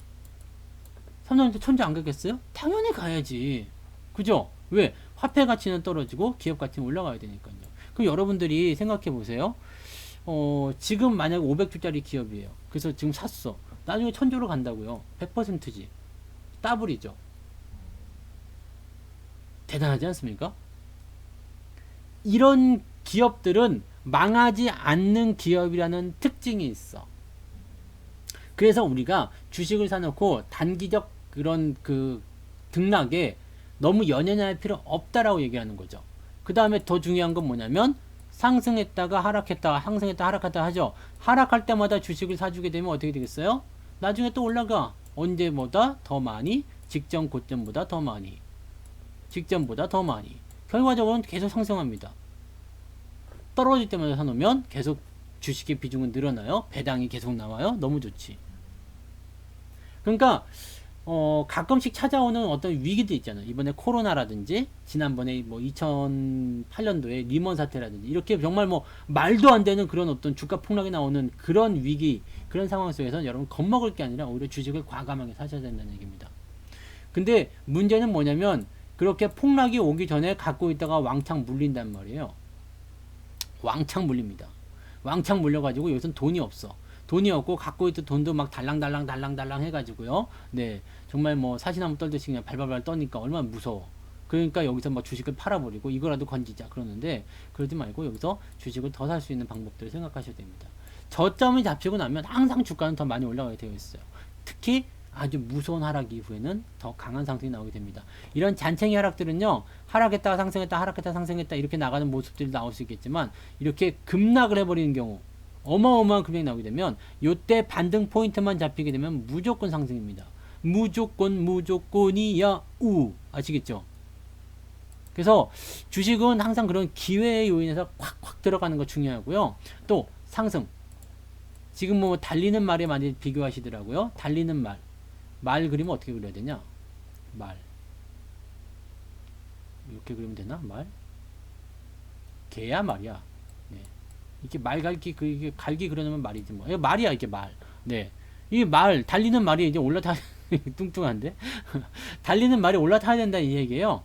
삼성전자 1000조 안 가겠어요? 당연히 가야지. 그죠? 왜? 화폐 가치는 떨어지고 기업 가치는 올라가야 되니까요. 그럼 여러분들이 생각해 보세요. 지금 만약에 500조짜리 기업이에요. 그래서 지금 샀어. 나중에 1000조로 간다고요. 100%지. 더블이죠. 대단하지 않습니까? 이런 기업들은 망하지 않는 기업이라는 특징이 있어. 그래서 우리가 주식을 사놓고 단기적 그런 그 등락에 너무 연연할 필요 없다라고 얘기하는 거죠. 그 다음에 더 중요한 건 뭐냐면, 상승했다가 하락했다가 상승했다가 하락했다가 하죠. 하락할 때마다 주식을 사주게 되면 어떻게 되겠어요? 나중에 또 올라가. 언제보다 더 많이, 직전 고점보다 더 많이, 직전보다 더 많이. 결과적으로는 계속 상승합니다. 떨어질 때마다 사놓으면 계속 주식의 비중은 늘어나요. 배당이 계속 나와요. 너무 좋지. 그러니까 가끔씩 찾아오는 어떤 위기도 있잖아요. 이번에 코로나라든지 지난번에 뭐 2008년도에 리먼 사태라든지, 이렇게 정말 뭐 말도 안 되는 그런 어떤 주가 폭락이 나오는 그런 위기, 그런 상황 속에서는 여러분 겁먹을 게 아니라 오히려 주식을 과감하게 사셔야 된다는 얘기입니다. 근데 문제는 뭐냐면, 그렇게 폭락이 오기 전에 갖고 있다가 왕창 물린단 말이에요. 왕창 물립니다. 왕창 물려가지고 여기서는 돈이 없어. 돈이 없고 갖고 있던 돈도 막 달랑달랑 해가지고요. 네, 정말 뭐 사시나무 떨듯이 그냥 발발발 떠니까 얼마나 무서워. 그러니까 여기서 막 주식을 팔아버리고 이거라도 건지자 그러는데, 그러지 말고 여기서 주식을 더 살 수 있는 방법들을 생각하셔야 됩니다. 저점이 잡히고 나면 항상 주가는 더 많이 올라가게 되어 있어요. 특히 아주 무서운 하락 이후에는 더 강한 상승이 나오게 됩니다. 이런 잔챙이 하락들은요, 하락했다가 상승했다, 하락했다가 상승했다 이렇게 나가는 모습들이 나올 수 있겠지만, 이렇게 급락을 해버리는 경우, 어마어마한 금액이 나오게 되면, 요때 반등 포인트만 잡히게 되면 무조건 상승입니다. 무조건이야 우. 아시겠죠? 그래서 주식은 항상 그런 기회의 요인에서 콱콱 들어가는 거 중요하고요. 또 상승. 지금 뭐 달리는 말에 많이 비교하시더라고요. 달리는 말. 말 그리면 어떻게 그려야 되냐? 말. 이렇게 그리면 되나? 말. 개야 말이야. 네. 이렇게 말 갈기, 이게 갈기 그려놓으면 말이지 뭐. 이거 말이야, 이게 말. 네. 이 말, 달리는 말이 이제 올라타, 뚱뚱한데? 달리는 말이 올라타야 된다, 이 얘기예요.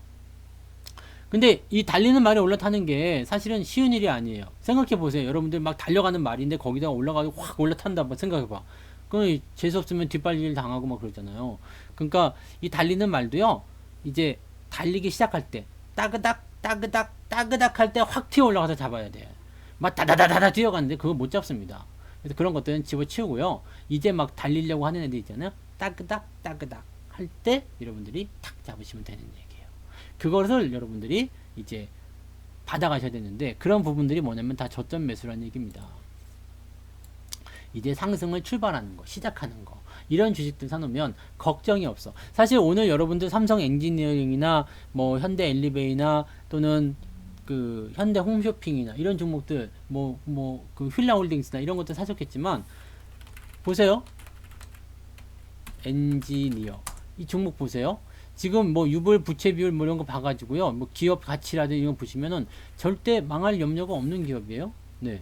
근데 이 달리는 말에 올라타는 게 사실은 쉬운 일이 아니에요. 생각해 보세요. 여러분들 막 달려가는 말인데 거기다가 올라가지고 확 올라탄다. 한번 생각해 봐. 그 재수 없으면 뒷발질 당하고 막 그러잖아요. 그러니까 이 달리는 말도요, 이제 달리기 시작할 때 따그닥 따그닥 할 때 확 튀어 올라가서 잡아야 돼. 막 다다다다다 뛰어가는데 그거 못 잡습니다. 그래서 그런 것들은 집어치우고요. 이제 막 달리려고 하는 애들 있잖아요. 따그닥 할 때 여러분들이 탁 잡으시면 되는 얘기예요. 그것을 여러분들이 이제 받아가셔야 되는데, 그런 부분들이 뭐냐면 다 저점 매수라는 얘기입니다. 이제 상승을 출발하는 거, 시작하는 거, 이런 주식들 사놓으면 걱정이 없어. 사실 오늘 여러분들 삼성 엔지니어링이나 뭐 현대 엘리베이나 또는 그 현대 홈쇼핑이나 이런 종목들, 그 휠라홀딩스나 이런 것들 사셨겠지만, 보세요. 엔지니어 이 종목 보세요. 지금 뭐 유불 부채 비율 뭐 이런 거 봐가지고요, 뭐 기업 가치라든지 이런 거 보시면은 절대 망할 염려가 없는 기업이에요. 네,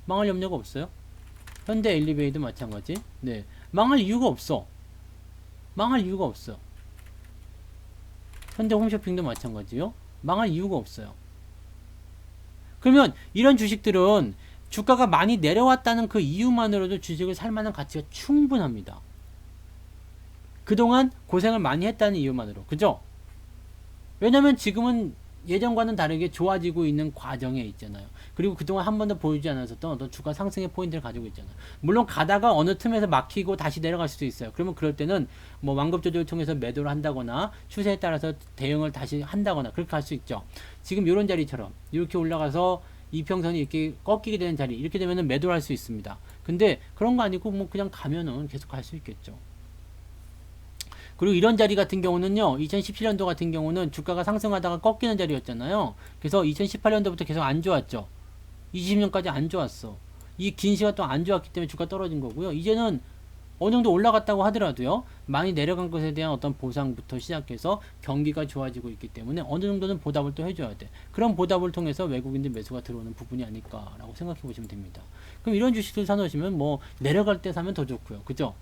망할 염려가 없어요. 현대 엘리베이도 마찬가지. 네, 망할 이유가 없어. 망할 이유가 없어. 현대 홈쇼핑도 마찬가지요. 망할 이유가 없어요. 그러면 이런 주식들은 주가가 많이 내려왔다는 그 이유만으로도 주식을 살 만한 가치가 충분합니다. 그동안 고생을 많이 했다는 이유만으로. 그죠? 왜냐면 지금은 예전과는 다르게 좋아지고 있는 과정에 있잖아요. 그리고 그동안 한 번도 보이지 않았었던 어떤 주가 상승의 포인트를 가지고 있잖아요. 물론 가다가 어느 틈에서 막히고 다시 내려갈 수도 있어요. 그러면 그럴 때는 뭐 완급 조절을 통해서 매도를 한다거나 추세에 따라서 대응을 다시 한다거나 그렇게 할 수 있죠. 지금 이런 자리처럼 이렇게 올라가서 이평선이 이렇게 꺾이게 되는 자리, 이렇게 되면은 매도를 할 수 있습니다. 근데 그런 거 아니고 뭐 그냥 가면은 계속 갈 수 있겠죠. 그리고 이런 자리 같은 경우는요, 2017년도 같은 경우는 주가가 상승하다가 꺾이는 자리였잖아요. 그래서 2018년도부터 계속 안 좋았죠. 20년까지 안 좋았어. 이 긴 시간 동안 안 좋았기 때문에 주가 떨어진 거고요. 이제는 어느 정도 올라갔다고 하더라도요, 많이 내려간 것에 대한 어떤 보상부터 시작해서 경기가 좋아지고 있기 때문에 어느 정도는 보답을 또 해줘야 돼. 그런 보답을 통해서 외국인들 매수가 들어오는 부분이 아닐까라고 생각해 보시면 됩니다. 그럼 이런 주식들 사놓으시면 뭐 내려갈 때 사면 더 좋고요. 그죠?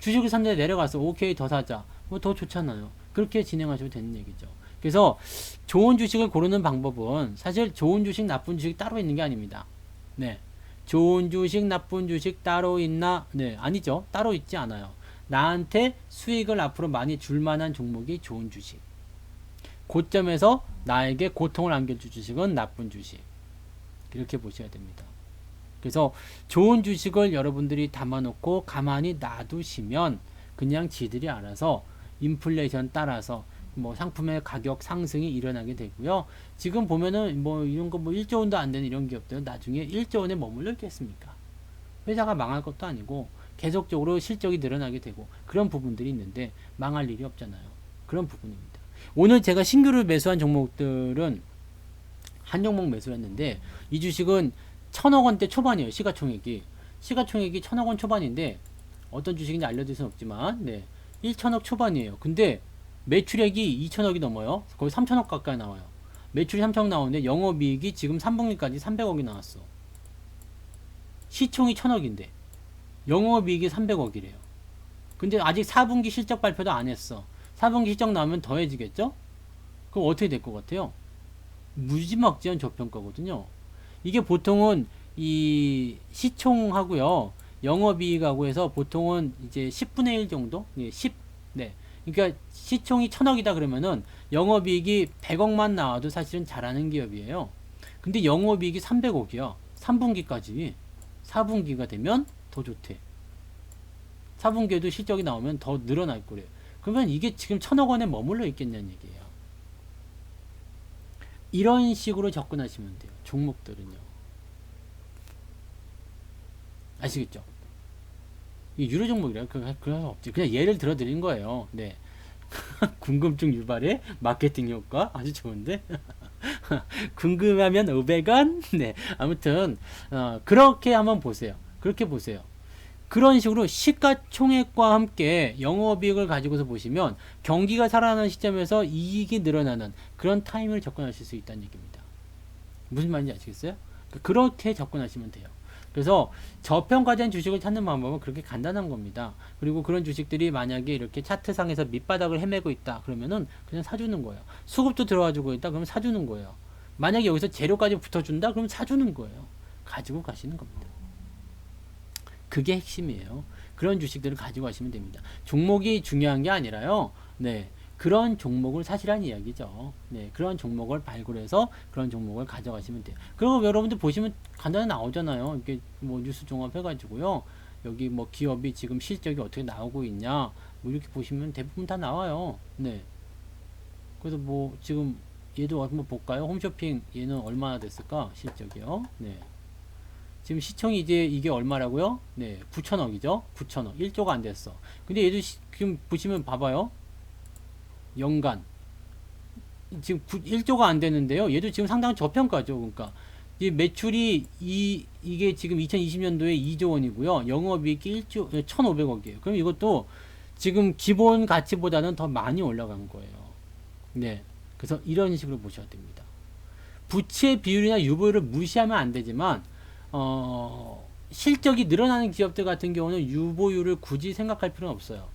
주식을 샀는데 내려가서 오케이 더 사자, 뭐 더 좋잖아요. 그렇게 진행하시면 되는 얘기죠. 그래서 좋은 주식을 고르는 방법은 사실 좋은 주식 나쁜 주식 따로 있는 게 아닙니다. 네, 좋은 주식 나쁜 주식 따로 있나? 네, 아니죠. 따로 있지 않아요. 나한테 수익을 앞으로 많이 줄 만한 종목이 좋은 주식, 고점에서 나에게 고통을 안겨줄 주식은 나쁜 주식, 이렇게 보셔야 됩니다. 그래서 좋은 주식을 여러분들이 담아놓고 가만히 놔두시면 그냥 지들이 알아서 인플레이션 따라서 뭐 상품의 가격 상승이 일어나게 되고요. 지금 보면은 뭐 이런 거 뭐 1조 원도 안 되는 이런 기업들은 나중에 1조 원에 머물러 있겠습니까? 회사가 망할 것도 아니고 계속적으로 실적이 늘어나게 되고 그런 부분들이 있는데 망할 일이 없잖아요. 그런 부분입니다. 오늘 제가 신규로 매수한 종목들은 한 종목 매수했는데 이 주식은 1000억 원대 초반이에요. 시가총액이 1000억 원 초반인데 어떤 주식인지 알려드릴 수는 없지만, 네, 1000억 초반이에요. 근데 매출액이 2000억이 넘어요. 거의 3000억 가까이 나와요. 매출이 3000억 나오는데 영업이익이 지금 3분기까지 300억이 나왔어. 시총이 1000억인데 영업이익이 300억이래요. 근데 아직 4분기 실적 발표도 안 했어. 4분기 실적 나오면 더해지겠죠? 그럼 어떻게 될 것 같아요? 무지막지한 저평가거든요. 이게 보통은 이 시총하고요, 영업이익하고 해서 보통은 이제 10분의 1 정도? 예, 10. 네. 그러니까 시총이 1000억이다 그러면은 영업이익이 100억만 나와도 사실은 잘하는 기업이에요. 근데 영업이익이 300억이야. 3분기까지. 4분기가 되면 더 좋대. 4분기에도 실적이 나오면 더 늘어날 거래요. 그러면 이게 지금 1000억 원에 머물러 있겠냐는 얘기예요. 이런 식으로 접근하시면 돼요. 종목들은요. 아시겠죠? 이 유료 종목이라 그럴 수 없지. 그냥 예를 들어 드린 거예요. 네. 궁금증 유발의 마케팅 효과 아주 좋은데. 궁금하면 500원. 네. 아무튼 그렇게 한번 보세요. 그렇게 보세요. 그런 식으로 시가총액과 함께 영업이익을 가지고서 보시면 경기가 살아나는 시점에서 이익이 늘어나는 그런 타임을 접근하실 수 있다는 얘기입니다. 무슨 말인지 아시겠어요? 그렇게 접근하시면 돼요. 그래서 저평가된 주식을 찾는 방법은 그렇게 간단한 겁니다. 그리고 그런 주식들이 만약에 이렇게 차트상에서 밑바닥을 헤매고 있다 그러면은 그냥 사주는 거예요. 수급도 들어와주고 있다 그러면 사주는 거예요. 만약에 여기서 재료까지 붙어준다 그러면 사주는 거예요. 가지고 가시는 겁니다. 그게 핵심이에요. 그런 주식들을 가지고 가시면 됩니다. 종목이 중요한 게 아니라요. 네, 그런 종목을 사시라는 이야기죠. 네, 그런 종목을 발굴해서 그런 종목을 가져가시면 돼요. 그리고 여러분들 보시면 간단히 나오잖아요. 이렇게 뭐 뉴스 종합해가지고요. 여기 뭐 기업이 지금 실적이 어떻게 나오고 있냐, 뭐 이렇게 보시면 대부분 다 나와요. 네. 그래서 뭐 지금 얘도 한번 볼까요? 홈쇼핑 얘는 얼마나 됐을까? 실적이요. 네. 지금 시총이 이제 이게 얼마라고요? 네, 9천억이죠. 9천억. 1조가 안 됐어. 근데 얘도 지금 보시면 봐봐요. 연간 지금 1조가 안 되는데요. 얘도 지금 상당히 저평가죠. 그러니까 이 매출이 이게 지금 2020년도에 2조 원이고요. 영업이익이 1조 1,500억이에요. 그럼 이것도 지금 기본 가치보다는 더 많이 올라간 거예요. 네. 그래서 이런 식으로 보셔야 됩니다. 부채 비율이나 유보율을 무시하면 안 되지만 실적이 늘어나는 기업들 같은 경우는 유보율을 굳이 생각할 필요는 없어요.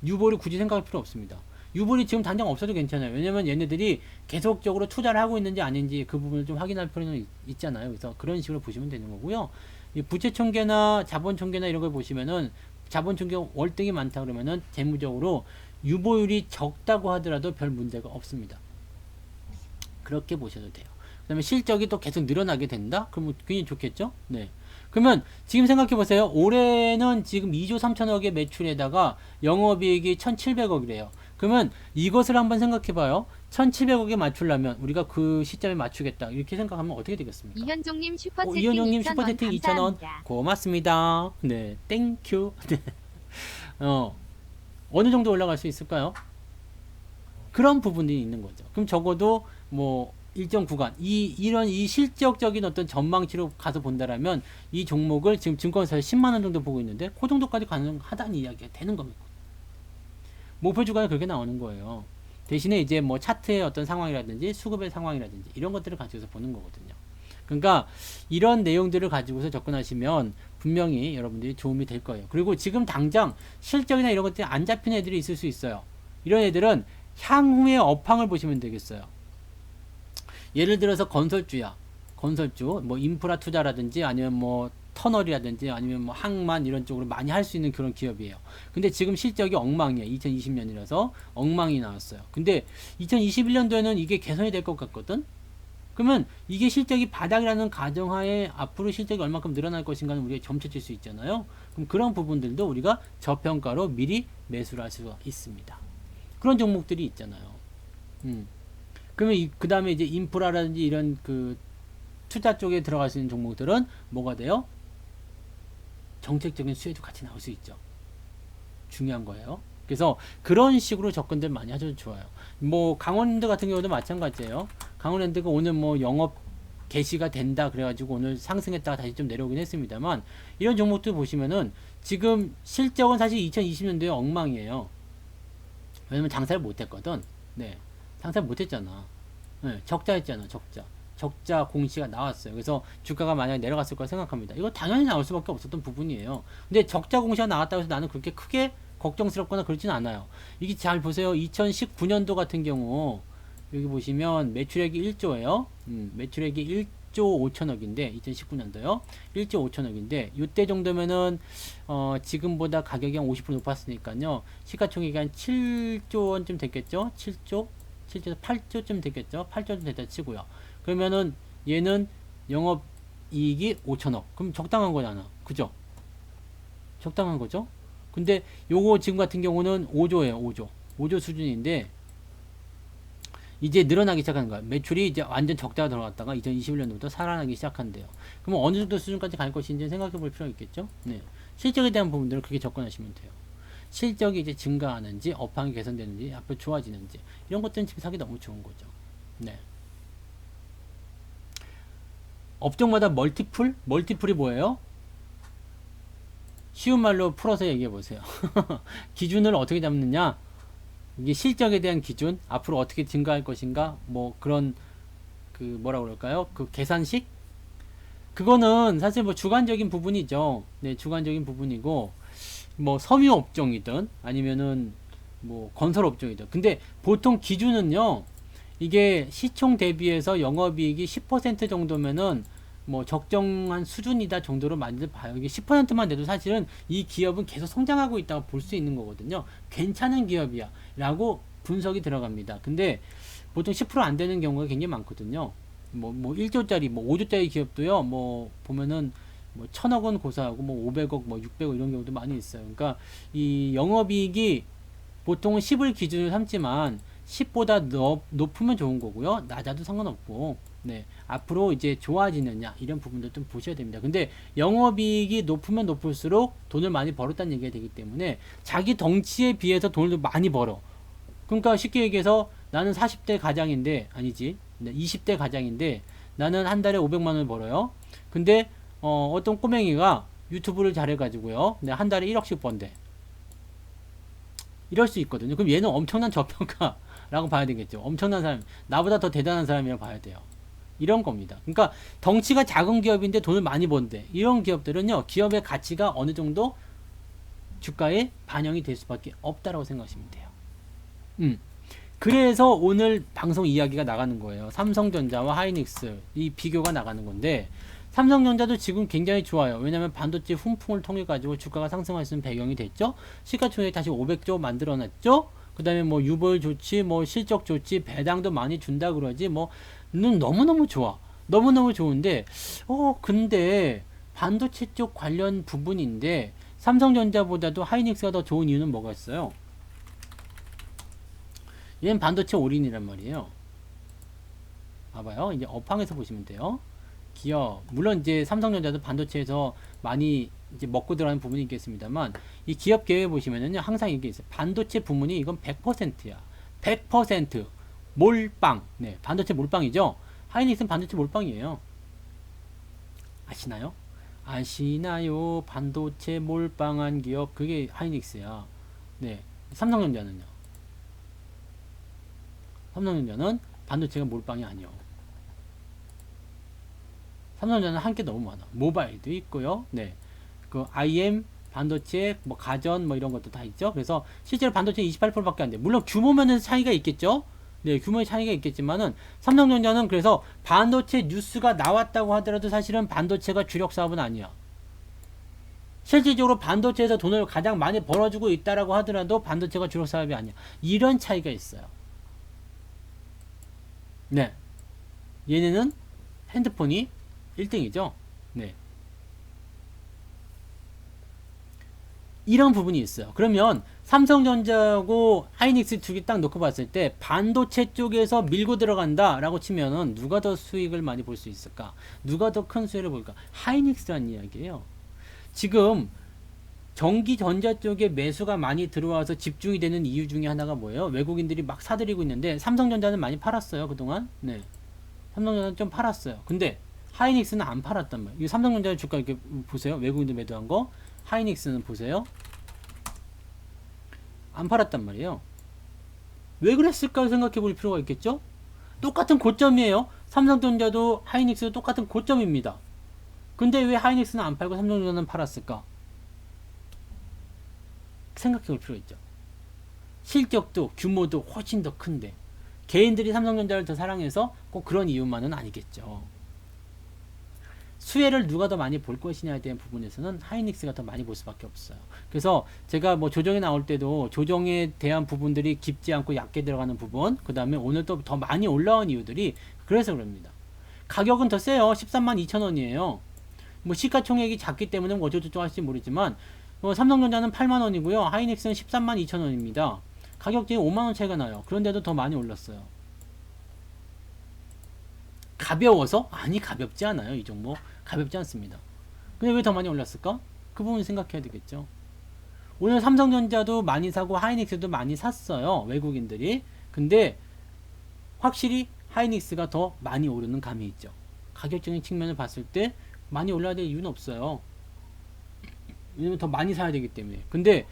유보를 굳이 생각할 필요 없습니다. 유보율이 지금 당장 없어도 괜찮아요. 왜냐면 얘네들이 계속적으로 투자를 하고 있는지 아닌지 그 부분을 좀 확인할 필요는 있잖아요. 그래서 그런 식으로 보시면 되는 거고요. 이 부채 총계나 자본 총계나 이런 걸 보시면은 자본 총계 월등히 많다 그러면은 재무적으로 유보율이 적다고 하더라도 별 문제가 없습니다. 그렇게 보셔도 돼요. 그 다음에 실적이 또 계속 늘어나게 된다? 그러면 굉장히 좋겠죠? 네. 그러면 지금 생각해 보세요. 올해는 지금 2조 3천억의 매출에다가 영업이익이 1,700억이래요. 그러면 이것을 한번 생각해 봐요. 1,700억에 맞추려면 우리가 그 시점에 맞추겠다. 이렇게 생각하면 어떻게 되겠습니까? 이현종님 슈퍼채팅 이현영님 2,000원 슈퍼채팅 2,000원 감사합니다. 고맙습니다. 네, 땡큐. 네. 어느 정도 올라갈 수 있을까요? 그런 부분이 있는 거죠. 그럼 적어도 뭐 일정 구간 이런 이 실적적인 어떤 전망치로 가서 본다라면 이 종목을 지금 증권사에 10만 원 정도 보고 있는데 그 정도까지 가능하다는 이야기가 되는 겁니다. 목표 주가가 그렇게 나오는 거예요. 대신에 이제 뭐 차트의 어떤 상황이라든지 수급의 상황이라든지 이런 것들을 가지고서 보는 거거든요. 그러니까 이런 내용들을 가지고서 접근하시면 분명히 여러분들이 도움이 될 거예요. 그리고 지금 당장 실적이나 이런 것들이 안 잡힌 애들이 있을 수 있어요. 이런 애들은 향후의 업황을 보시면 되겠어요. 예를 들어서 건설주야. 건설주, 뭐 인프라 투자라든지 아니면 뭐 터널이라든지 아니면 뭐 항만 이런 쪽으로 많이 할 수 있는 그런 기업이에요. 근데 지금 실적이 엉망이에요. 2020년이라서 엉망이 나왔어요. 근데 2021년도에는 이게 개선이 될 것 같거든? 그러면 이게 실적이 바닥이라는 가정하에 앞으로 실적이 얼마큼 늘어날 것인가는 우리가 점쳐질 수 있잖아요. 그럼 그런 부분들도 우리가 저평가로 미리 매수를 할 수가 있습니다. 그런 종목들이 있잖아요. 그러면 그 다음에 이제 인프라라든지 이런 그 투자 쪽에 들어갈 수 있는 종목들은 뭐가 돼요? 정책적인 수혜도 같이 나올 수 있죠. 중요한 거예요. 그래서 그런 식으로 접근들 많이 하셔도 좋아요. 뭐 강원랜드 같은 경우도 마찬가지예요. 강원랜드가 오늘 뭐 영업 개시가 된다 그래가지고 오늘 상승했다가 다시 좀 내려오긴 했습니다만 이런 종목들 보시면은 지금 실적은 사실 2020년도에 엉망이에요. 왜냐면 장사를 못했거든. 네, 장사를 못했잖아. 네, 적자했잖아. 적자 공시가 나왔어요. 그래서 주가가 만약에 내려갔을 거라 생각합니다. 이거 당연히 나올 수밖에 없었던 부분이에요. 근데 적자 공시가 나왔다고 해서 나는 그렇게 크게 걱정스럽거나 그렇진 않아요. 이게 잘 보세요. 2019년도 같은 경우 여기 보시면 매출액이 1조예요. 매출액이 1조 5천억인데 2019년도요. 1조 5천억인데 이때 정도면은 지금보다 가격이 한 50% 높았으니까요. 시가총액이 한 7조 원쯤 됐겠죠. 7조에서 8조쯤 됐겠죠. 8조쯤 됐다 치고요. 그러면은 얘는 영업이익이 5천억. 그럼 적당한 거잖아. 그죠? 적당한 거죠? 근데 요거 지금 같은 경우는 5조예요. 5조 수준인데 이제 늘어나기 시작하는 거야. 매출이 이제 완전 적자가 들어갔다가 2021년도부터 살아나기 시작한대요. 그럼 어느 정도 수준까지 갈 것인지 생각해 볼 필요가 있겠죠? 네. 실적에 대한 부분들은 그렇게 접근하시면 돼요. 실적이 이제 증가하는지, 업황이 개선되는지, 앞으로 좋아지는지, 이런 것들은 지금 사기 너무 좋은 거죠. 네. 업종마다 멀티플? 멀티플이 뭐예요? 쉬운 말로 풀어서 얘기해 보세요. 기준을 어떻게 잡느냐? 이게 실적에 대한 기준, 앞으로 어떻게 증가할 것인가, 뭐 그런 그 뭐라 그럴까요? 그 계산식? 그거는 사실 뭐 주관적인 부분이죠. 네, 주관적인 부분이고 뭐 섬유 업종이든 아니면은 뭐 건설 업종이든. 근데 보통 기준은요. 이게 시총 대비해서 영업이익이 10% 정도면은 뭐 적정한 수준이다 정도로 많이들 봐요. 이게 10%만 돼도 사실은 이 기업은 계속 성장하고 있다고 볼 수 있는 거거든요. 괜찮은 기업이야 라고 분석이 들어갑니다. 근데 보통 10%안 되는 경우가 굉장히 많거든요. 뭐 1조짜리 뭐 5조짜리 기업도요, 뭐 보면은 뭐 1000억 원 고사하고 뭐 500억 뭐 600억 이런 경우도 많이 있어요. 그러니까 이 영업이익이 보통은 10을 기준으로 삼지만 10보다 높으면 좋은 거고요. 낮아도 상관없고, 네. 앞으로 이제 좋아지느냐, 이런 부분도 좀 보셔야 됩니다. 근데 영업이익이 높으면 높을수록 돈을 많이 벌었다는 얘기가 되기 때문에 자기 덩치에 비해서 돈을 많이 벌어. 그러니까 쉽게 얘기해서 나는 40대 가장인데, 아니지. 20대 가장인데, 나는 한 달에 500만 원을 벌어요. 근데, 어떤 꼬맹이가 유튜브를 잘해가지고요. 한 달에 1억씩 번대. 이럴 수 있거든요. 그럼 얘는 엄청난 저평가라고 봐야 되겠죠. 엄청난 사람, 나보다 더 대단한 사람이라고 봐야 돼요. 이런 겁니다. 그러니까 덩치가 작은 기업인데 돈을 많이 번대. 이런 기업들은요, 기업의 가치가 어느 정도 주가에 반영이 될 수밖에 없다라고 생각하시면 돼요. 그래서 오늘 방송 이야기가 나가는 거예요. 삼성전자와 하이닉스 이 비교가 나가는 건데, 삼성전자도 지금 굉장히 좋아요. 왜냐면 반도체 훈풍을 통해 가지고 주가가 상승할 수 있는 배경이 됐죠. 시가총액 다시 500조 만들어놨죠. 그 다음에 뭐 유볼 좋지, 뭐 실적 좋지, 배당도 많이 준다 그러지. 뭐 너무너무 좋아. 너무너무 좋은데, 근데 반도체 쪽 관련 부분인데 삼성전자보다도 하이닉스가 더 좋은 이유는 뭐가 있어요? 얘는 반도체 올인이란 말이에요. 봐봐요. 이제 업황에서 보시면 돼요. 기업, 물론 이제 삼성전자도 반도체에서 많이 이제 먹고 들어가는 부분이 있겠습니다만, 이 기업 계획 보시면은요, 항상 이게 있어요. 반도체 부문이 이건 100%야. 100% 몰빵. 네, 반도체 몰빵이죠. 하이닉스는 반도체 몰빵이에요. 아시나요? 아시나요? 반도체 몰빵한 기업, 그게 하이닉스야. 네, 삼성전자는요. 삼성전자는 반도체가 몰빵이 아니요. 삼성전자는 한 게 너무 많아. 모바일도 있고요. 네. 그 IM 반도체 뭐 가전 뭐 이런 것도 다 있죠. 그래서 실제로 반도체 28%밖에 안 돼. 물론 규모면은 차이가 있겠죠. 네, 규모의 차이가 있겠지만은 삼성전자는 그래서 반도체 뉴스가 나왔다고 하더라도 사실은 반도체가 주력 사업은 아니야. 실질적으로 반도체에서 돈을 가장 많이 벌어주고 있다라고 하더라도 반도체가 주력 사업이 아니야. 이런 차이가 있어요. 네. 얘네는 핸드폰이 1등이죠. 네. 이런 부분이 있어요. 그러면 삼성전자하고 하이닉스 두 개 딱 놓고 봤을 때 반도체 쪽에서 밀고 들어간다 라고 치면은 누가 더 수익을 많이 볼 수 있을까? 누가 더 큰 수혜를 볼까? 하이닉스라는 이야기예요. 지금 전기전자 쪽에 매수가 많이 들어와서 집중이 되는 이유 중에 하나가 뭐예요? 외국인들이 막 사들이고 있는데 삼성전자는 많이 팔았어요. 그동안. 네. 삼성전자는 좀 팔았어요. 근데 하이닉스는 안 팔았단 말이에요. 이 삼성전자 주가 이렇게 보세요. 외국인들 매도한 거. 하이닉스는 보세요. 안 팔았단 말이에요. 왜 그랬을까 생각해 볼 필요가 있겠죠? 똑같은 고점이에요. 삼성전자도 하이닉스도 똑같은 고점입니다. 근데 왜 하이닉스는 안 팔고 삼성전자는 팔았을까? 생각해 볼 필요가 있죠. 실적도 규모도 훨씬 더 큰데 개인들이 삼성전자를 더 사랑해서 꼭 그런 이유만은 아니겠죠. 수혜를 누가 더 많이 볼 것이냐에 대한 부분에서는 하이닉스가 더 많이 볼 수밖에 없어요. 그래서 제가 뭐 조정에 나올 때도 조정에 대한 부분들이 깊지 않고 얕게 들어가는 부분, 그 다음에 오늘 또 더 많이 올라온 이유들이 그래서 그럽니다. 가격은 더 세요. 132,000원이에요. 뭐 시가총액이 작기 때문에 뭐 어쩌고저쩌고 할지 모르지만 삼성전자는 8만원이고요. 하이닉스는 132,000원입니다. 가격대에 5만원 차이가 나요. 그런데도 더 많이 올랐어요. 가벼워서? 아니, 가볍지 않아요. 이 종목 가볍지 않습니다. 근데 왜 더 많이 올랐을까? 그 부분 생각해야 되겠죠. 오늘 삼성전자도 많이 사고 하이닉스도 많이 샀어요. 외국인들이. 근데 확실히 하이닉스가 더 많이 오르는 감이 있죠. 가격적인 측면을 봤을 때 많이 올라야 될 이유는 없어요. 왜냐면 더 많이 사야 되기 때문에. 근데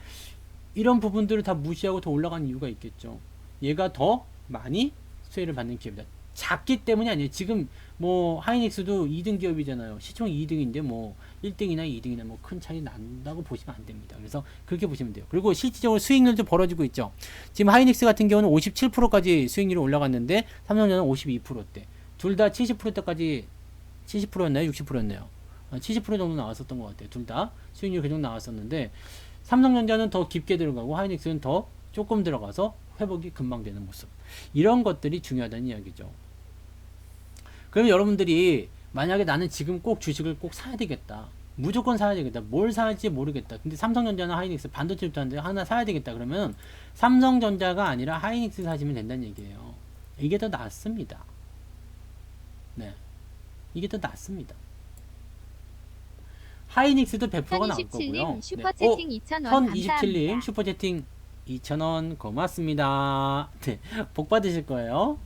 이런 부분들을 다 무시하고 더 올라가는 이유가 있겠죠. 얘가 더 많이 수혜를 받는 기업이다. 작기 때문이 아니에요. 지금 뭐 하이닉스도 2등 기업이잖아요. 시총이 2등인데 뭐 1등이나 2등이나 뭐 큰 차이 난다고 보시면 안 됩니다. 그래서 그렇게 보시면 돼요. 그리고 실질적으로 수익률도 벌어지고 있죠. 지금 하이닉스 같은 경우는 57%까지 수익률이 올라갔는데 삼성전자는 52%대. 둘 다 70%대까지 70%였나요? 60%였나요? 70% 정도 나왔었던 것 같아요. 둘 다 수익률 그 정도 나왔었는데 삼성전자는 더 깊게 들어가고 하이닉스는 더 조금 들어가서 회복이 금방 되는 모습. 이런 것들이 중요하다는 이야기죠. 그럼 여러분들이 만약에 나는 지금 꼭 주식을 꼭 사야 되겠다. 무조건 사야 되겠다. 뭘 사야지 모르겠다. 근데 삼성전자나 하이닉스 반도체부터 하는데 하나 사야 되겠다. 그러면 삼성전자가 아니라 하이닉스 사시면 된다는 얘기예요. 이게 더 낫습니다. 네. 이게 더 낫습니다. 하이닉스도 100%가 나올 거고요. 선27님 슈퍼채팅 2,000원 감사합니다. 1027님 슈퍼채팅 2,000원 고맙습니다. 네, 복 받으실 거예요.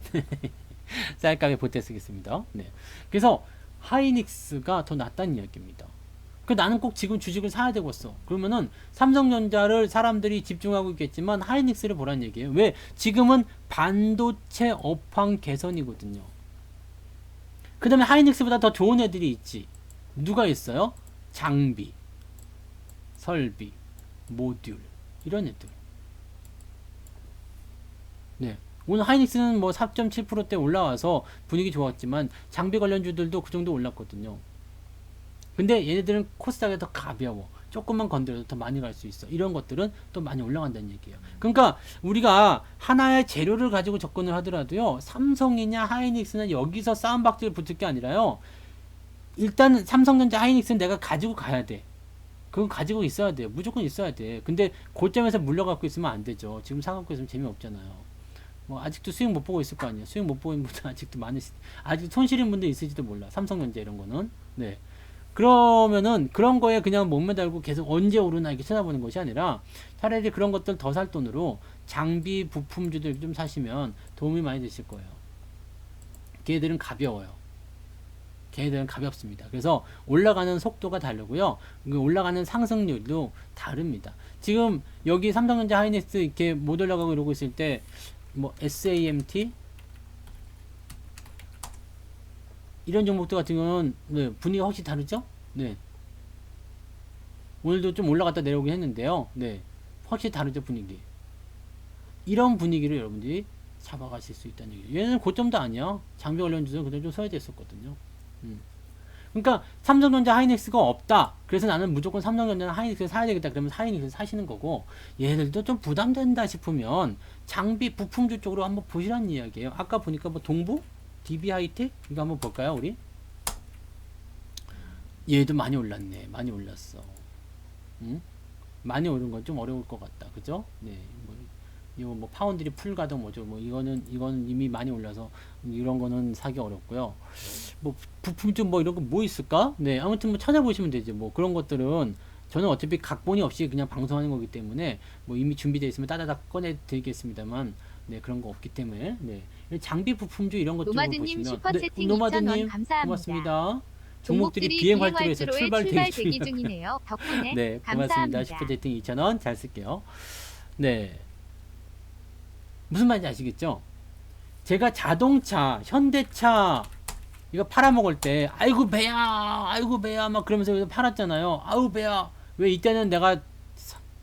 쌀값에 보태 쓰겠습니다. 네. 그래서 하이닉스가 더 낫다는 이야기입니다. 그 나는 꼭 지금 주식을 사야 되겠어. 그러면은 삼성전자를 사람들이 집중하고 있겠지만 하이닉스를 보라는 얘기예요. 왜? 지금은 반도체 업황 개선이거든요. 그 다음에 하이닉스보다 더 좋은 애들이 있지. 누가 있어요? 장비, 설비, 모듈 이런 애들. 네. 오늘 하이닉스는 뭐 4.7%대 올라와서 분위기 좋았지만 장비 관련주들도 그 정도 올랐거든요. 근데 얘네들은 코스닥에 더 가벼워. 조금만 건드려도 더 많이 갈 수 있어. 이런 것들은 또 많이 올라간다는 얘기예요. 그러니까 우리가 하나의 재료를 가지고 접근을 하더라도요. 삼성이냐 하이닉스는 여기서 싸움박질 붙을 게 아니라요. 일단 삼성전자 하이닉스는 내가 가지고 가야 돼. 그건 가지고 있어야 돼요. 무조건 있어야 돼. 근데 고점에서 물려갖고 있으면 안 되죠. 지금 사갖고 있으면 재미없잖아요. 뭐 아직도 수익 못 보고 있을 거 아니에요. 수익 못 보는 분들 아직도 많으시, 아직 손실인 분들 있을지도 몰라. 삼성전자 이런 거는. 네. 그러면은 그런 거에 그냥 목매달고 계속 언제 오르나 이렇게 쳐다보는 것이 아니라 차라리 그런 것들 더 살 돈으로 장비 부품주들 좀 사시면 도움이 많이 되실 거예요. 걔들은 가벼워요. 걔네들은 가볍습니다. 그래서 올라가는 속도가 다르고요. 올라가는 상승률도 다릅니다. 지금 여기 삼성전자 하이닉스 이렇게 못 올라가고 이러고 있을 때 뭐 SAMT 이런 종목들 같은 경우는 네, 분위기가 확실히 다르죠? 네. 오늘도 좀 올라갔다 내려오긴 했는데요. 네. 확실히 다르죠, 분위기. 이런 분위기를 여러분들이 잡아가실 수 있다는 얘기예요. 얘는 고점도 아니야. 장비 관련주는 그냥 좀 서야 됐었거든요. 그러니까 삼성전자 하이닉스가 없다. 그래서 나는 무조건 삼성전자나 하이닉스를 사야 되겠다. 그러면 하이닉스를 사시는 거고 얘들도 좀 부담된다 싶으면 장비 부품주 쪽으로 한번 보시라는 이야기예요. 아까 보니까 뭐 동부? DB 하이텍? 이거 한번 볼까요, 우리? 얘도 많이 올랐네. 많이 올랐어. 응? 많이 오른 건 좀 어려울 것 같다. 그죠? 네. 뭐, 이거 뭐 파운드리 풀가동 뭐죠? 뭐 이거는 이미 많이 올라서 이런 거는 사기 어렵고요. 뭐 부품주 뭐 이런 거 뭐 있을까? 네. 아무튼 뭐 찾아보시면 되죠. 뭐 그런 것들은 저는 어차피 각본이 없이 그냥 방송하는 거기 때문에 뭐 이미 준비되어 있으면 따다닥 꺼내 드리겠습니다만 네, 그런 거 없기 때문에 네. 장비 부품주 이런 것들 노마드님 보시면 슈퍼채팅 노마드님 2,000원 감사합니다. 고맙습니다. 종목들이 종목들이 비행 활주로에서 출발 출발 대기 대기 중이네요. 덕분에 네, 고맙습니다. 감사합니다. 슈퍼채팅 2,000원 잘 쓸게요. 네. 무슨 말인지 아시겠죠? 제가 자동차, 현대차 이거 팔아먹을 때 아이고 배야 막 그러면서 팔았잖아요. 아우 배야. 왜 이때는 내가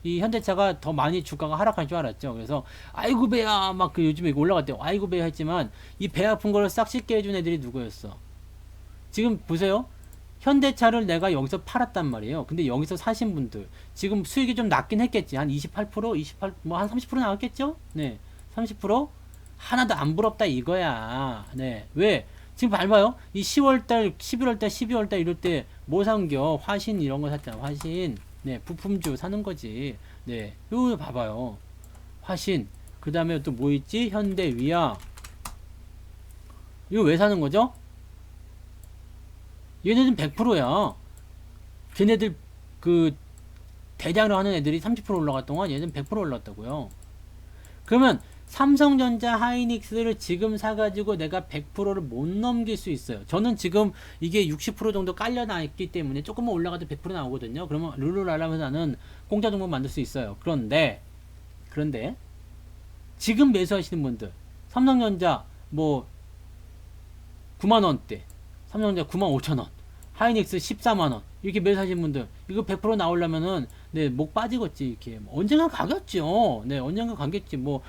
이 현대차가 더 많이 주가가 하락할 줄 알았죠. 그래서 아이고 배야 막 그 요즘에 이거 올라갈 때 아이고 배야 했지만 이 배 아픈 거를 싹 씻게 해준 애들이 누구였어? 지금 보세요. 현대차를 내가 여기서 팔았단 말이에요. 근데 여기서 사신 분들 지금 수익이 좀 낮긴 했겠지. 한 28%, 28, 뭐 한 30% 나왔겠죠? 네. 30% 하나도 안 부럽다 이거야. 네. 왜? 지금 봐요. 이 10월달, 11월달, 12월달 이럴 때 뭐 산겨? 화신 이런 거 샀잖아. 화신. 네. 부품주 사는 거지. 네. 이거 봐봐요. 화신. 그 다음에 또 뭐 있지? 현대, 위아. 이거 왜 사는 거죠? 얘네들은 100%야. 걔네들 그 대장으로 하는 애들이 30% 올라갈 동안 얘는 100% 올랐다고요. 그러면 삼성전자 하이닉스를 지금 사가지고 내가 100%를 못 넘길 수 있어요. 저는 지금 이게 60% 정도 깔려놨기 때문에 조금만 올라가도 100% 나오거든요. 그러면 룰루랄라면서 나는 공짜 종목 만들 수 있어요. 그런데 지금 매수하시는 분들 삼성전자 뭐 9만원대 삼성전자 95,000원 하이닉스 14만원 이렇게 매수하시는 분들 이거 100% 나오려면은 네, 목 빠지겠지 이렇게 언젠가 가겠죠. 네, 언젠가 가겠지. 뭐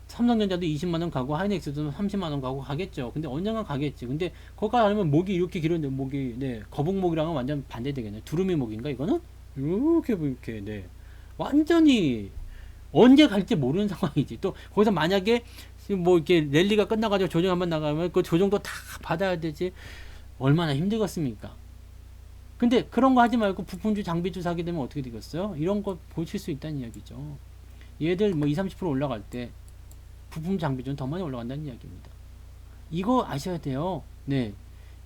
삼성전자도 20만원 가고 하이닉스도 30만원 가고 가겠죠. 근데 언젠가 가겠지. 근데 거기까지 가려면 목이 이렇게 길었는데 목이 네 거북목이랑은 완전 반대되겠네. 두루미 목인가 이거는? 이렇게 네 완전히 언제 갈지 모르는 상황이지. 또 거기서 만약에 뭐 이렇게 랠리가 끝나가지고 조정 한번 나가면 그 조정도 다 받아야 되지. 얼마나 힘들겠습니까? 근데 그런 거 하지 말고 부품주 장비주 사게 되면 어떻게 되겠어요? 이런 거 보실 수 있다는 이야기죠. 얘들 뭐 20-30% 올라갈 때 부품 장비주는 더 많이 올라간다는 이야기입니다. 이거 아셔야 돼요. 네.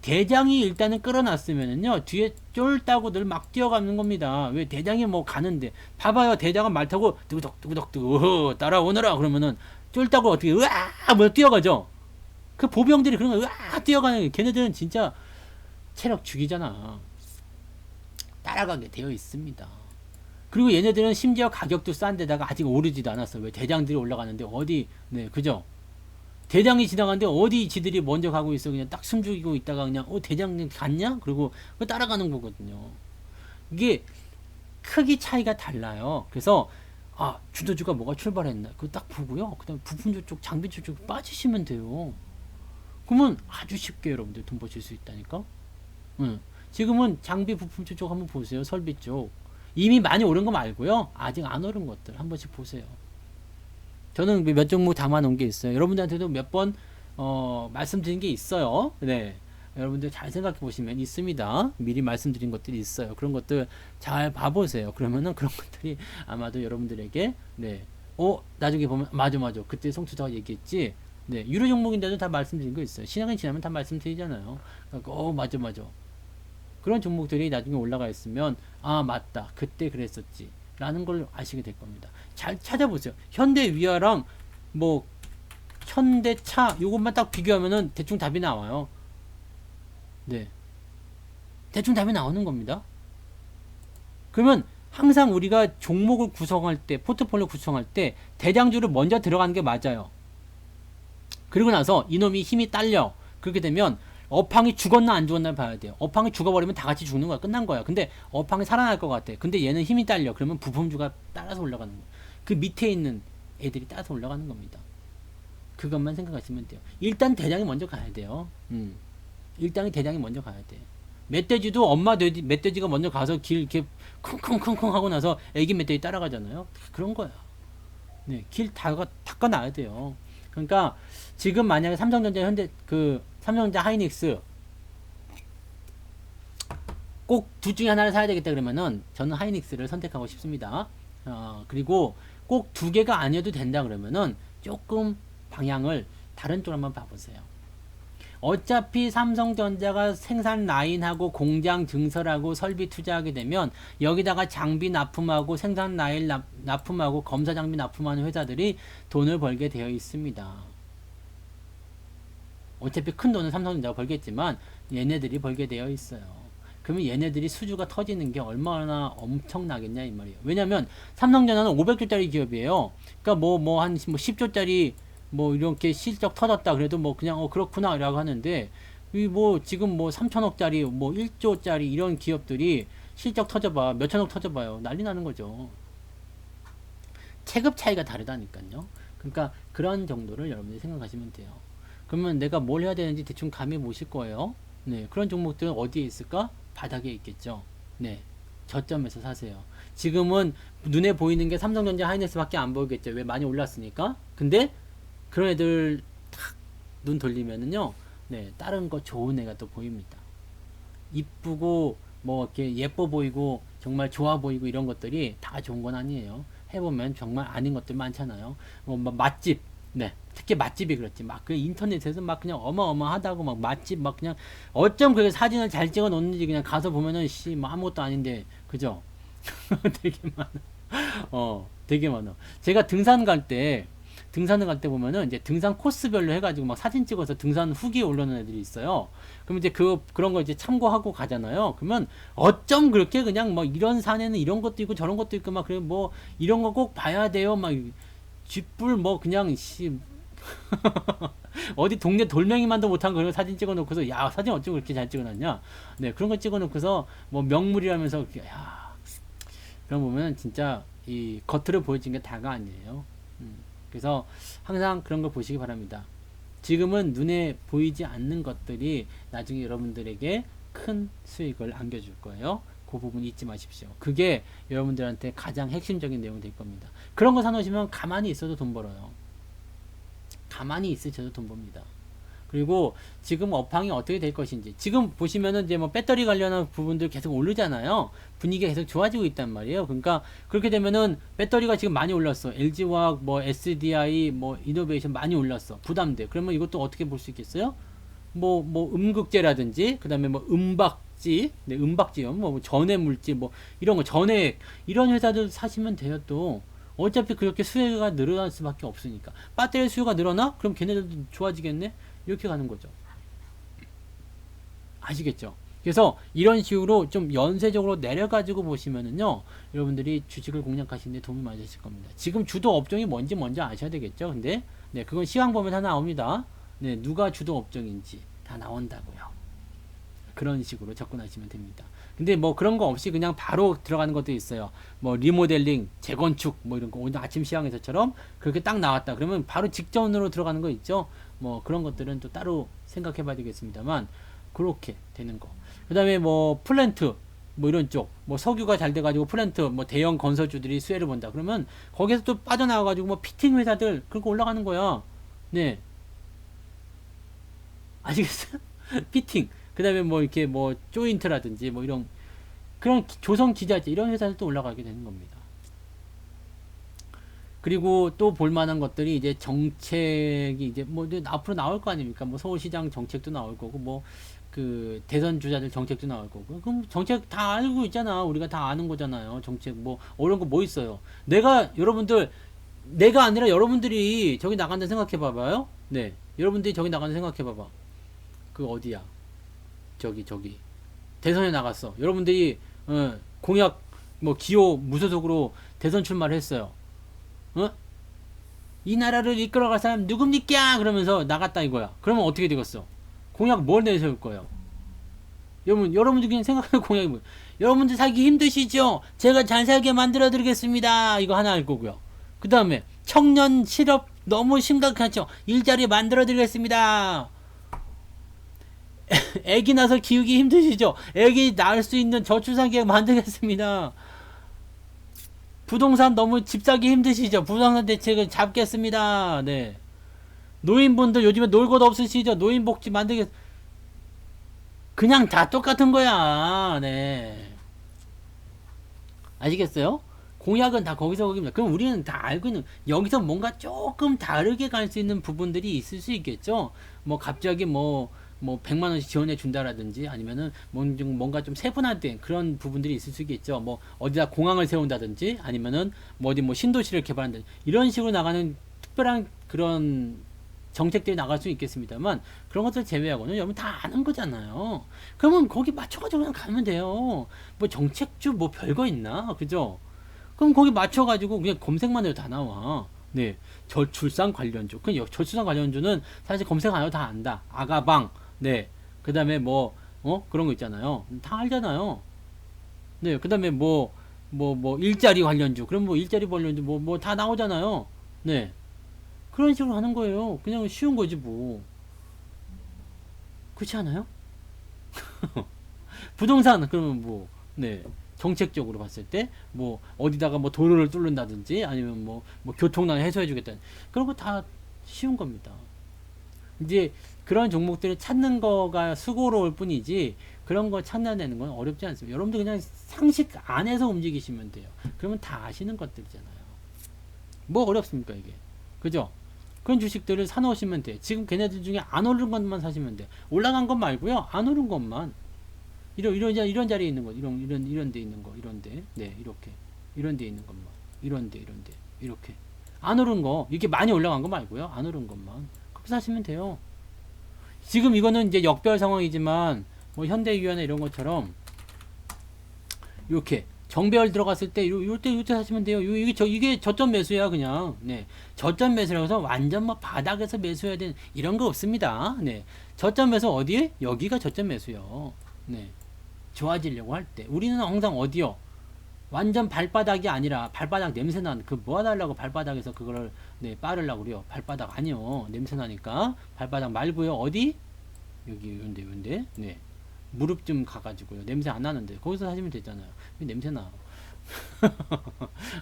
대장이 일단은 끌어놨으면은요, 뒤에 쫄따구들 막 뛰어가는 겁니다. 왜 대장이 뭐 가는데, 봐봐요. 대장은 말 타고, 뜨구덕, 따라오너라. 그러면은, 쫄따구 어떻게, 으아! 뭐 뛰어가죠? 그 보병들이 그런 거, 으아! 뛰어가는, 걔네들은 진짜 체력 죽이잖아. 따라가게 되어 있습니다. 그리고 얘네들은 심지어 가격도 싼 데다가 아직 오르지도 않았어. 왜 대장들이 올라가는데 어디, 네, 그죠? 대장이 지나가는데 어디 지들이 먼저 가고 있어. 그냥 딱 숨죽이고 있다가 그냥, 대장 갔냐? 그리고 따라가는 거거든요. 이게 크기 차이가 달라요. 그래서, 주도주가 뭐가 출발했나? 그거 딱 보고요. 그 다음에 부품주 쪽, 장비주 쪽 빠지시면 돼요. 그러면 아주 쉽게 여러분들 돈 버실 수 있다니까? 응. 지금은 장비 부품주 쪽 한번 보세요. 설비 쪽. 이미 많이 오른 거 말고요. 아직 안 오른 것들 한 번씩 보세요. 저는 몇 종목 담아 놓은 게 있어요. 여러분들한테도 몇 번 말씀드린 게 있어요. 네. 여러분들 잘 생각해 보시면 있습니다. 미리 말씀드린 것들이 있어요. 그런 것들 잘 봐보세요. 그러면은 그런 것들이 아마도 여러분들에게 네. 나중에 보면 맞아. 그때 송투자가 얘기했지. 네. 유료 종목인데도 다 말씀드린 거 있어요. 신앙이 지나면 다 말씀드리잖아요. 그러니까 맞아. 그런 종목들이 나중에 올라가 있으면 맞다. 그때 그랬었지. 라는 걸 아시게 될 겁니다. 잘 찾아보세요. 현대위아랑 뭐 현대차 요것만 딱 비교하면은 대충 답이 나와요. 네. 대충 답이 나오는 겁니다. 그러면 항상 우리가 종목을 구성할 때, 포트폴리오 구성할 때 대장주를 먼저 들어가는 게 맞아요. 그리고 나서 이놈이 힘이 딸려. 그렇게 되면 업황이 죽었나 안 죽었나 봐야 돼요. 업황이 죽어버리면 다 같이 죽는 거야. 끝난 거야. 근데 업황이 살아날 것 같아. 근데 얘는 힘이 딸려. 그러면 부품주가 따라서 올라가는 거야. 그 밑에 있는 애들이 따라서 올라가는 겁니다. 그것만 생각하시면 돼요. 일단 대장이 먼저 가야 돼요. 일단 대장이 먼저 가야 돼. 멧돼지도 엄마 멧돼지가 먼저 가서 길 이렇게 쿵쿵쿵쿵 하고 나서 애기 멧돼지 따라가잖아요. 그런 거야. 네, 길 닦아놔야 돼요. 그러니까 지금 만약에 삼성전자 삼성전자 하이닉스 꼭 둘 중에 하나를 사야 되겠다 그러면은 저는 하이닉스를 선택하고 싶습니다. 그리고 꼭 두 개가 아니어도 된다 그러면은 조금 방향을 다른 쪽으로 한번 봐보세요. 어차피 삼성전자가 생산 라인하고 공장 증설하고 설비 투자하게 되면 여기다가 장비 납품하고 생산 라인 납품하고 검사 장비 납품하는 회사들이 돈을 벌게 되어 있습니다. 어차피 큰 돈은 삼성전자가 벌겠지만 얘네들이 벌게 되어 있어요. 그러면 얘네들이 수주가 터지는 게 얼마나 엄청나겠냐 이 말이에요. 왜냐면 삼성전자는 500조짜리 기업이에요. 그러니까 한 10조짜리 뭐 이렇게 실적 터졌다 그래도 뭐 그냥 그렇구나 라고 하는데 지금 3천억짜리 1조짜리 이런 기업들이 실적 터져봐 몇천억 터져봐요. 난리 나는 거죠. 체급 차이가 다르다니까요. 그러니까 그런 정도를 여러분들이 생각하시면 돼요. 그러면 내가 뭘 해야 되는지 대충 감이 오실 거예요. 네, 그런 종목들은 어디에 있을까? 바닥에 있겠죠. 네, 저점에서 사세요. 지금은 눈에 보이는 게 삼성전자 하이닉스밖에 안 보이겠죠. 왜? 많이 올랐으니까. 근데 그런 애들 탁 눈 돌리면은요, 네, 다른 거 좋은 애가 또 보입니다. 이쁘고 이렇게 예뻐 보이고 정말 좋아 보이고 이런 것들이 다 좋은 건 아니에요. 해보면 정말 아닌 것들 많잖아요. 맛집, 네, 특히 맛집이 그렇지. 그 인터넷에서 그냥 어마어마하다고 맛집 그냥 어쩜 그렇게 사진을 잘 찍어 놓는지 그냥 가서 보면은 아무것도 아닌데, 그죠? 되게 많아. 되게 많아. 제가 등산을 갈 때 보면은 이제 등산 코스별로 해가지고 사진 찍어서 등산 후기에 올려놓은 애들이 있어요. 그럼 이제 그런 거 이제 참고하고 가잖아요. 그러면 어쩜 그렇게 그냥 이런 산에는 이런 것도 있고 저런 것도 있고 그래 이런 거 꼭 봐야 돼요. 쥐뿔 그냥 어디 동네 돌멩이만도 못한 그런 사진 찍어놓고서 야 사진 어쩜 그렇게 잘 찍어놨냐. 네, 그런 거 찍어놓고서 명물이라면서 야 그럼 보면 진짜 이 겉으로 보여진 게 다가 아니에요. 그래서 항상 그런 걸 보시기 바랍니다. 지금은 눈에 보이지 않는 것들이 나중에 여러분들에게 큰 수익을 안겨줄 거예요. 그 부분 잊지 마십시오. 그게 여러분들한테 가장 핵심적인 내용이 될 겁니다. 그런 거 사놓으시면 가만히 있어도 돈 벌어요. 가만히 있으셔도 돈 법니다. 그리고 지금 업황이 어떻게 될 것인지, 지금 보시면은 이제 뭐 배터리 관련한 부분들 계속 오르잖아요. 분위기가 계속 좋아지고 있단 말이에요. 그러니까 그렇게 되면은 배터리가 지금 많이 올랐어. LG화학, 뭐 SDI, 뭐 이노베이션 많이 올랐어. 부담돼. 그러면 이것도 어떻게 볼 수 있겠어요? 뭐 음극재라든지, 그 다음에 뭐 음박지, 네, 음박지염, 뭐 전해물질, 뭐 이런 거, 전해, 이런 회사들 사시면 돼요. 또 어차피 그렇게 수요가 늘어날 수밖에 없으니까. 배터리 수요가 늘어나? 그럼 걔네들도 좋아지겠네? 이렇게 가는 거죠. 아시겠죠? 그래서 이런 식으로 좀 연쇄적으로 내려가지고 보시면은요, 여러분들이 주식을 공략하시는데 도움이 많이 되실 겁니다. 지금 주도 업종이 뭔지 먼저 아셔야 되겠죠? 근데, 네, 그건 시황 보면 다 나옵니다. 네, 누가 주도 업종인지 다 나온다고요. 그런 식으로 접근하시면 됩니다. 근데 뭐 그런 거 없이 그냥 바로 들어가는 것도 있어요. 뭐 리모델링, 재건축, 뭐 이런 거 오늘 아침 시황에서처럼 그렇게 딱 나왔다. 그러면 바로 직전으로 들어가는 거 있죠? 뭐 그런 것들은 또 따로 생각해 봐야 되겠습니다만, 그렇게 되는 거. 그 다음에 뭐 플랜트, 뭐 이런 쪽, 뭐 석유가 잘 돼가지고 플랜트, 뭐 대형 건설주들이 수혜를 본다. 그러면 거기서 또 빠져나와가지고 뭐 피팅 회사들, 그렇게 올라가는 거야. 네. 아시겠어요? 피팅. 그 다음에 뭐 이렇게 뭐 조인트라든지 뭐 이런 그런 조성 기자재 이런 회사들도 올라가게 되는 겁니다. 그리고 또 볼만한 것들이 이제 정책이 이제 뭐 이제 앞으로 나올 거 아닙니까? 뭐 서울시장 정책도 나올 거고 뭐 그 대선 주자들 정책도 나올 거고. 그럼 정책 다 알고 있잖아. 우리가 다 아는 거잖아요. 정책 뭐 어려운 거 뭐 있어요? 내가 아니라 여러분들이 저기 나간다 생각해 봐봐요. 네, 여러분들이 저기 나간다 생각해 봐봐. 그 어디야? 저기 대선에 나갔어. 여러분들이 공약 뭐 기호 무소속으로 대선 출마를 했어요. 어? 이 나라를 이끌어갈 사람 누굽니까? 그러면서 나갔다 이거야. 그러면 어떻게 되겠어? 공약 뭘 내세울 거예요? 여러분들 그냥 생각하는 공약이 뭐예요? 여러분들 살기 힘드시죠? 제가 잘 살게 만들어 드리겠습니다. 이거 하나 할 거고요. 그 다음에 청년 실업 너무 심각하죠? 일자리 만들어 드리겠습니다. 애기 낳아서 키우기 힘드시죠? 애기 낳을 수 있는 저출산 계획 만들겠습니다. 부동산 너무 집 사기 힘드시죠? 부동산 대책을 잡겠습니다. 네. 노인분들 요즘에 놀 곳 없으시죠? 노인복지 만들겠. 그냥 다 똑같은 거야. 네. 아시겠어요? 공약은 다 거기서 거기입니다. 그럼 우리는 다 알고 있는, 여기서 뭔가 조금 다르게 갈 수 있는 부분들이 있을 수 있겠죠? 뭐 갑자기 뭐 100만원씩 지원해 준다라든지, 아니면은 뭔가 좀 세분화된 그런 부분들이 있을 수 있겠죠. 뭐 어디다 공항을 세운다든지, 아니면은 뭐 어디 뭐 신도시를 개발한다든지, 이런 식으로 나가는 특별한 그런 정책들이 나갈 수 있겠습니다만, 그런 것들 제외하고는 여러분 다 아는 거잖아요. 그러면 거기 맞춰가지고 그냥 가면 돼요. 뭐 정책주 뭐 별거 있나? 그죠? 그럼 거기 맞춰가지고 그냥 검색만 해도 다 나와. 네. 저출산 관련주. 그 저출산 관련주는 사실 검색 안 해도 다 안다. 아가방. 네. 그 다음에 그런 거 있잖아요. 다 알잖아요. 네. 그 다음에 일자리 관련주. 그럼 뭐 일자리 관련주 다 나오잖아요. 네. 그런 식으로 하는 거예요. 그냥 쉬운 거지 뭐. 그렇지 않아요? 부동산, 그러면 네. 정책적으로 봤을 때, 어디다가 도로를 뚫는다든지, 아니면 교통난 해소해주겠다. 그런 거 다 쉬운 겁니다. 이제 그런 종목들을 찾는 거가 수고로울 뿐이지, 그런 거 찾아내는 건 어렵지 않습니다. 여러분들 그냥 상식 안에서 움직이시면 돼요. 그러면 다 아시는 것들이잖아요. 뭐 어렵습니까, 이게? 그죠? 그런 주식들을 사놓으시면 돼요. 지금 걔네들 중에 안 오른 것만 사시면 돼요. 올라간 것 말고요. 안 오른 것만. 이런 자리에 있는 거, 이런 데 있는 거, 이런 데, 네, 이렇게. 이런 데 있는 것만. 이런 데, 이렇게. 안 오른 거, 이렇게 많이 올라간 거 말고요. 안 오른 것만. 그렇게 사시면 돼요. 지금 이거는 이제 역별 상황이지만, 현대유화나 이런 것처럼, 이렇게. 정배열 들어갔을 때, 요때 사시면 돼요. 이게 저점 매수야, 그냥. 네. 저점 매수라고 해서 완전 바닥에서 매수해야 되는, 이런 거 없습니다. 네. 저점 매수 어디에? 여기가 저점 매수요. 네. 좋아지려고 할 때. 우리는 항상 어디요? 완전 발바닥이 아니라 발바닥 냄새 나는 그 뭐 하달라고 발바닥에서 그거를 네 빠르려고 그래요. 발바닥 아니요. 냄새 나니까 발바닥 말고요. 어디? 여기 요런데 네 무릎 좀 가가지고요. 냄새 안 나는데 거기서 사시면 되잖아요. 왜 냄새 나?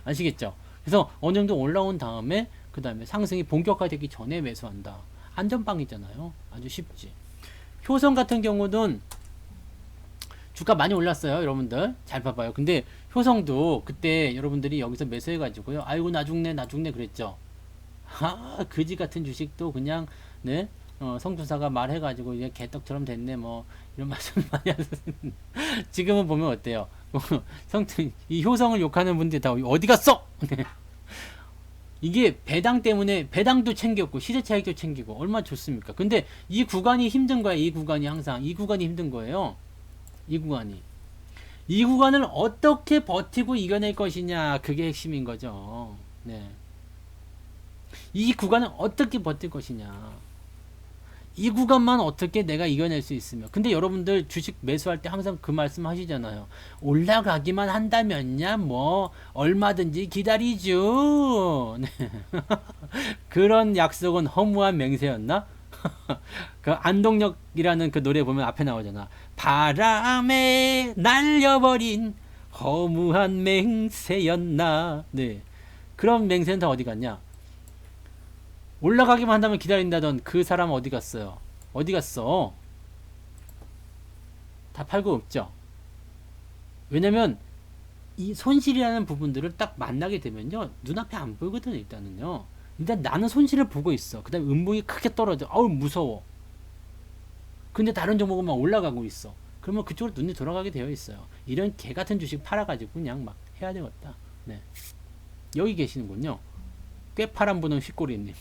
아시겠죠? 그래서 어느 정도 올라온 다음에 그 다음에 상승이 본격화되기 전에 매수한다. 안전빵이잖아요. 아주 쉽지. 효성 같은 경우는 주가 많이 올랐어요. 여러분들 잘 봐봐요. 근데 효성도 그때 여러분들이 여기서 매수해가지고요. 아이고 나 죽네 그랬죠. 그지 같은 주식도 그냥 네 성주사가 말해가지고 이제 개떡처럼 됐네 뭐 이런 말씀 많이 하셨는데 지금은 보면 어때요? 이 효성을 욕하는 분들이 다 어디 갔어? 네. 이게 배당 때문에 배당도 챙겼고 시세 차익도 챙기고 얼마나 좋습니까? 근데 이 구간이 힘든 거야. 이 구간이 항상 이 구간이 힘든 거예요. 이 구간을 어떻게 버티고 이겨낼 것이냐 그게 핵심인 거죠. 네. 이 구간을 어떻게 버틸 것이냐 이 구간만 어떻게 내가 이겨낼 수 있으며 근데 여러분들 주식 매수할 때 항상 그 말씀 하시잖아요. 올라가기만 한다면야 뭐 얼마든지 기다리죠. 네. 그런 약속은 허무한 맹세였나? 그 안동역이라는 그 노래 보면 앞에 나오잖아. 바람에 날려버린 허무한 맹세였나. 네. 그런 맹세는 다 어디 갔냐? 올라가기만 한다면 기다린다던 그 사람은 어디 갔어요? 어디 갔어? 다 팔고 없죠? 왜냐면 이 손실이라는 부분들을 딱 만나게 되면요. 눈앞에 안 보이거든 일단은요. 일단 나는 손실을 보고 있어. 그 다음에 음봉이 크게 떨어져. 아우 무서워. 근데 다른 종목은 막 올라가고 있어. 그러면 그쪽으로 눈이 돌아가게 되어 있어요. 이런 개 같은 주식 팔아가지고 그냥 막 해야 되겠다. 네. 여기 계시는군요. 꾀파란 분은 휘꼬리님.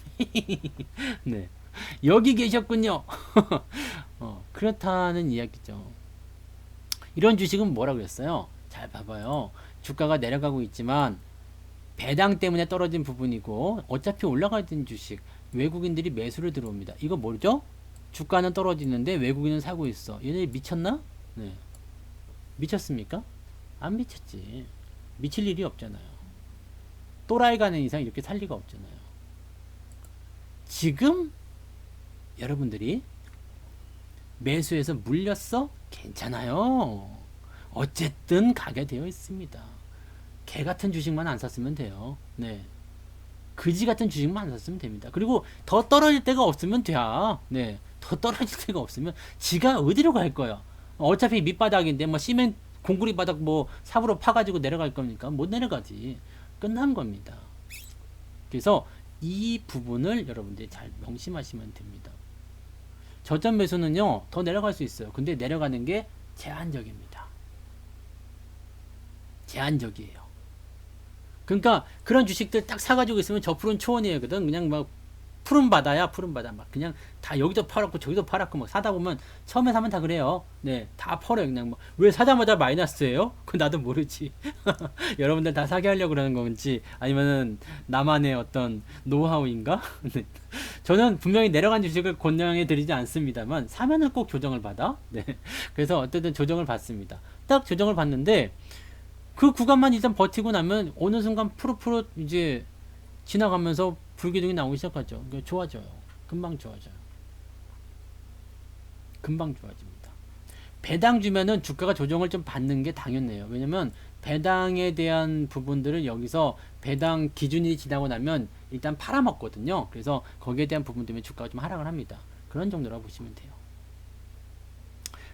네. 여기 계셨군요. 그렇다는 이야기죠. 이런 주식은 뭐라 그랬어요? 잘 봐봐요. 주가가 내려가고 있지만 배당 때문에 떨어진 부분이고 어차피 올라가야 되는 주식 외국인들이 매수를 들어옵니다. 이거 뭐죠? 주가는 떨어지는데 외국인은 사고 있어. 얘네 미쳤나? 네. 미쳤습니까? 안 미쳤지. 미칠 일이 없잖아요. 또라이 가는 이상 이렇게 살 리가 없잖아요. 지금 여러분들이 매수해서 물렸어? 괜찮아요. 어쨌든 가게 되어 있습니다. 개 같은 주식만 안 샀으면 돼요. 네. 그지 같은 주식만 안 샀으면 됩니다. 그리고 더 떨어질 데가 없으면 돼. 네. 더 떨어질 데가 없으면 지가 어디로 갈 거야? 어차피 밑바닥인데 뭐 시멘 공구리 바닥 뭐 삽으로 파가지고 내려갈 겁니까? 못 내려가지. 끝난 겁니다. 그래서 이 부분을 여러분들이 잘 명심하시면 됩니다. 저점 매수는요 더 내려갈 수 있어요. 근데 내려가는 게 제한적입니다. 제한적이에요. 그러니까 그런 주식들 딱 사가지고 있으면 저 푸른 초원이거든. 그냥 막 푸른 바다야, 푸른 바다. 막 그냥 다 여기도 팔았고 저기도 팔았고 막 사다 보면 처음에 사면 다 그래요. 네, 다 펄어요. 그냥 뭐 왜 사자마자 마이너스예요? 그건 나도 모르지. 여러분들 다 사게 하려고 그러는 건지 아니면은 나만의 어떤 노하우인가? 네. 저는 분명히 내려간 주식을 권장해 드리지 않습니다만 사면은 꼭 조정을 받아. 네. 그래서 어쨌든 조정을 받습니다. 딱 조정을 받는데 그 구간만 일단 버티고 나면 어느 순간 푸릇푸릇 이제 지나가면서 불기둥이 나오기 시작하죠. 그러니까 좋아져요. 금방 좋아져요. 금방 좋아집니다. 배당 주면은 주가가 조정을 좀 받는 게 당연해요. 왜냐면 배당에 대한 부분들을 여기서 배당 기준이 지나고 나면 일단 팔아먹거든요. 그래서 거기에 대한 부분 때문에 주가가 좀 하락을 합니다. 그런 정도라고 보시면 돼요.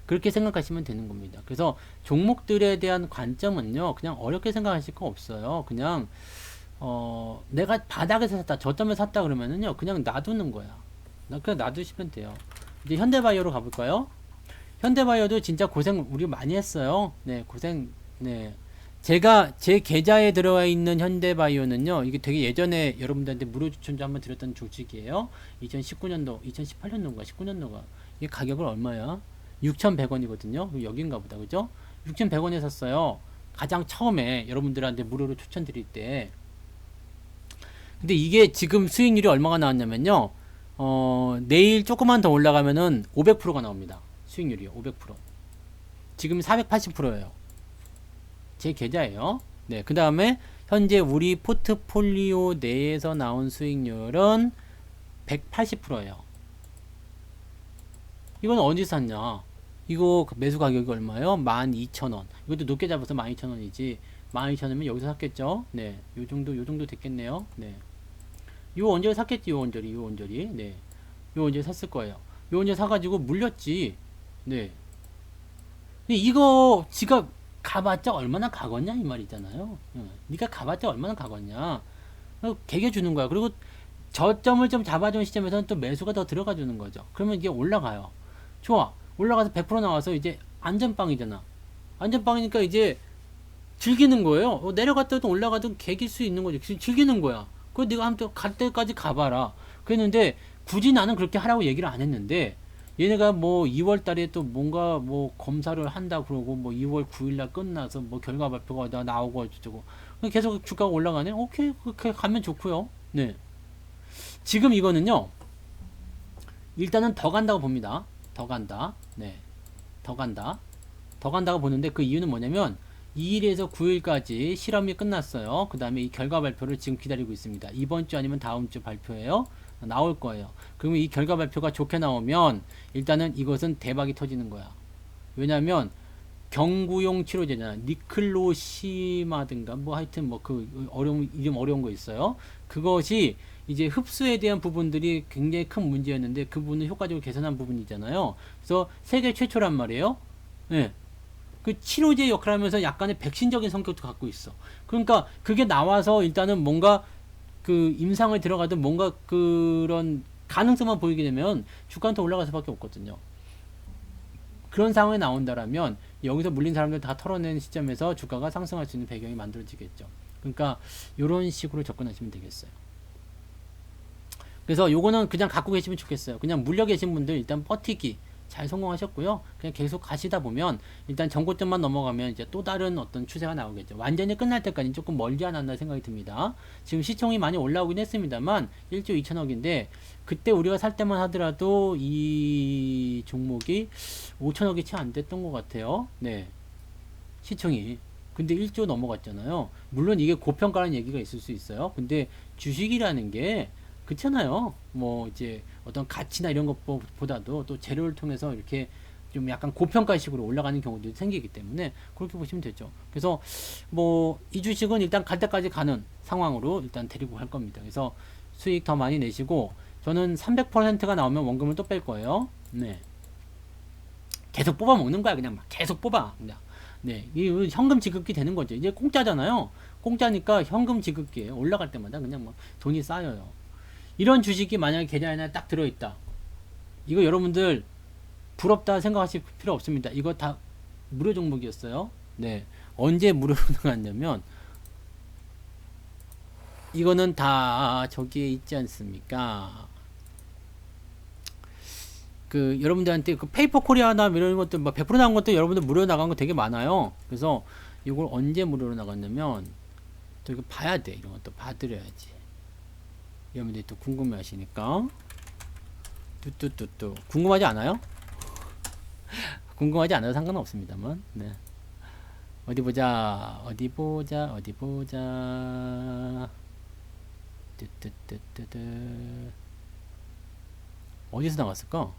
그렇게 생각하시면 되는 겁니다. 그래서 종목들에 대한 관점은요, 그냥 어렵게 생각하실 거 없어요. 그냥 내가 바닥에서 샀다, 저점에 샀다 그러면은요, 그냥 놔두는 거야. 그냥 놔두시면 돼요. 이제 현대바이오로 가볼까요? 현대바이오도 진짜 고생 우리 많이 했어요. 네, 고생, 네. 제가 제 계좌에 들어와 있는 현대바이오는요, 이게 되게 예전에 여러분들한테 무료 추천도 한번 드렸던 주식이에요. 2019년도, 2018년도인가, 19년도가. 이게 가격을 얼마야? 6,100원이거든요. 여긴가 보다, 그죠? 6,100원에 샀어요. 가장 처음에 여러분들한테 무료로 추천드릴 때. 근데 이게 지금 수익률이 얼마가 나왔냐면요. 내일 조금만 더 올라가면은 500%가 나옵니다. 수익률이요. 500%. 지금 480%예요. 제 계좌예요. 네, 그 다음에 현재 우리 포트폴리오 내에서 나온 수익률은 180%예요. 이건 어디 샀냐? 이거 매수 가격이 얼마예요? 12,000원. 이것도 높게 잡아서 12,000원이지. 12,000원이면 여기서 샀겠죠? 네, 요 정도 됐겠네요. 네. 요 언저리 샀겠지, 요 언저리. 네. 요 언저리 샀을 거예요. 요 언저리 사가지고 물렸지. 네. 근데 이거 지가 가봤자 얼마나 가겠냐 이 말이잖아요. 네가 가봤자 얼마나 가겠냐. 개겨주는 거야. 그리고 저점을 좀 잡아준 시점에서는 또 매수가 더 들어가 주는 거죠. 그러면 이게 올라가요. 좋아. 올라가서 100% 나와서 이제 안전빵이잖아. 안전빵이니까 이제 즐기는 거예요. 내려갔다도 올라가든 개길 수 있는 거죠. 즐기는 거야. 그거 네가 한번 갈 때까지 가봐라. 그랬는데 굳이 나는 그렇게 하라고 얘기를 안 했는데 얘네가 뭐 2월 달에 또 뭔가 뭐 검사를 한다 그러고 뭐 2월 9일 날 끝나서 뭐 결과 발표가 나오고 어쩌고 계속 주가가 올라가네. 오케이. 그렇게 가면 좋고요. 네. 지금 이거는요. 일단은 더 간다고 봅니다. 더 간다. 네. 더 간다. 더 간다고 보는데 그 이유는 뭐냐면 2일에서 9일까지 실험이 끝났어요. 그 다음에 이 결과 발표를 지금 기다리고 있습니다. 이번 주 아니면 다음 주 발표예요. 나올 거예요. 그러면 이 결과 발표가 좋게 나오면 일단은 이것은 대박이 터지는 거야. 왜냐면 경구용 치료제잖아. 니클로시마든가 뭐 하여튼 뭐 그 이름 어려운 거 있어요. 그것이 이제 흡수에 대한 부분들이 굉장히 큰 문제였는데 그 부분을 효과적으로 개선한 부분이잖아요. 그래서 세계 최초란 말이에요. 네. 그 치료제 역할을 하면서 약간의 백신적인 성격도 갖고 있어. 그러니까 그게 나와서 일단은 뭔가 그 임상을 들어가든 뭔가 그런 가능성만 보이게 되면 주가는 더 올라갈 수밖에 없거든요. 그런 상황이 나온다라면 여기서 물린 사람들 다 털어내는 시점에서 주가가 상승할 수 있는 배경이 만들어지겠죠. 그러니까 이런 식으로 접근하시면 되겠어요. 그래서 요거는 그냥 갖고 계시면 좋겠어요. 그냥 물려 계신 분들 일단 버티기 잘 성공하셨고요. 그냥 계속 가시다 보면 일단 전고점만 넘어가면 이제 또 다른 어떤 추세가 나오겠죠. 완전히 끝날 때까지 조금 멀지 않았나 생각이 듭니다. 지금 시총이 많이 올라오긴 했습니다만 1조 2천억인데 그때 우리가 살 때만 하더라도 이 종목이 5천억이 채 안 됐던 것 같아요. 네. 시총이. 근데 1조 넘어갔잖아요. 물론 이게 고평가라는 얘기가 있을 수 있어요. 근데 주식이라는 게 그렇잖아요. 뭐 이제 어떤 가치나 이런 것보다도 또 재료를 통해서 이렇게 좀 약간 고평가식으로 올라가는 경우도 생기기 때문에 그렇게 보시면 되죠. 그래서 뭐 이 주식은 일단 갈 때까지 가는 상황으로 일단 데리고 갈 겁니다. 그래서 수익 더 많이 내시고 저는 300%가 나오면 원금을 또 뺄 거예요. 네. 계속 뽑아 먹는 거야. 그냥 막 계속 뽑아. 그냥. 네. 이 현금 지급기 되는 거죠. 이제 공짜잖아요. 공짜니까 현금 지급기에 올라갈 때마다 그냥 막 돈이 쌓여요. 이런 주식이 만약에 계좌에 딱 들어있다. 이거 여러분들 부럽다 생각하실 필요 없습니다. 이거 다 무료 종목이었어요. 네. 언제 무료로 나갔냐면 이거는 다 저기에 있지 않습니까? 그 여러분들한테 그 페이퍼 코리아나 이런 것들 뭐 100% 나온 것도 여러분들 무료로 나간 거 되게 많아요. 그래서 이걸 언제 무료로 나갔냐면 또 이거 봐야 돼. 이런 것도 봐드려야지. 여러분들이 또 궁금해 하시니까 뚜뚜뚜뚜 궁금하지 않아요? 궁금하지 않아도 상관은 없습니다만. 네. 어디 보자. 뚜뚜뚜뚜뚜 어디서 나갔을까?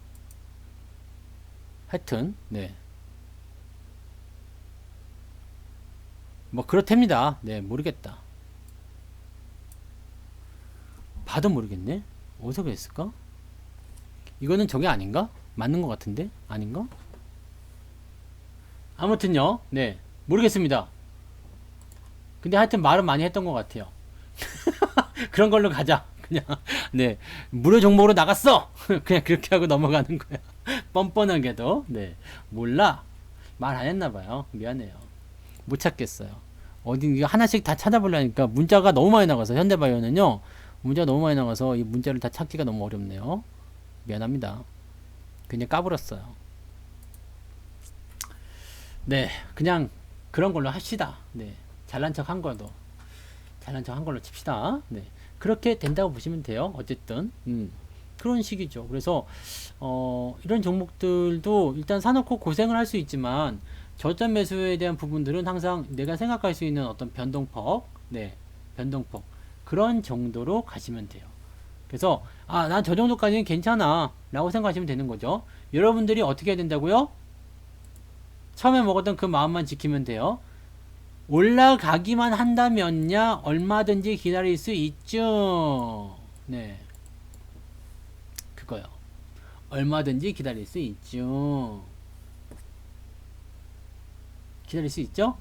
하여튼 네. 뭐 그렇답니다. 네, 모르겠다. 봐도 모르겠네. 어디서 그랬을까? 이거는 저게 아닌가? 맞는 것 같은데? 아닌가? 아무튼요. 네. 모르겠습니다. 근데 하여튼 말은 많이 했던 것 같아요. 그런 걸로 가자. 그냥 네. 무료 종목으로 나갔어. 그냥 그렇게 하고 넘어가는 거야. 뻔뻔하게도. 네. 몰라. 말 안 했나 봐요. 미안해요. 못 찾겠어요. 어디 이거 하나씩 다 찾아보려니까 문자가 너무 많이 나가서 현대바이오는요. 문자가 너무 많이 나가서 이 문자를 다 찾기가 너무 어렵네요. 미안합니다. 그냥 까불었어요. 네, 그냥 그런 걸로 합시다. 네, 잘난 척 한 걸로 칩시다. 네, 그렇게 된다고 보시면 돼요. 어쨌든 그런 식이죠. 그래서 이런 종목들도 일단 사놓고 고생을 할 수 있지만 저점 매수에 대한 부분들은 항상 내가 생각할 수 있는 어떤 변동폭, 변동폭 그런 정도로 가시면 돼요. 그래서 난 저 정도까지는 괜찮아 라고 생각하시면 되는 거죠. 여러분들이 어떻게 해야 된다고요? 처음에 먹었던 그 마음만 지키면 돼요. 올라가기만 한다면야 얼마든지 기다릴 수 있죠. 그거요. 얼마든지 기다릴 수 있죠. 기다릴 수 있죠?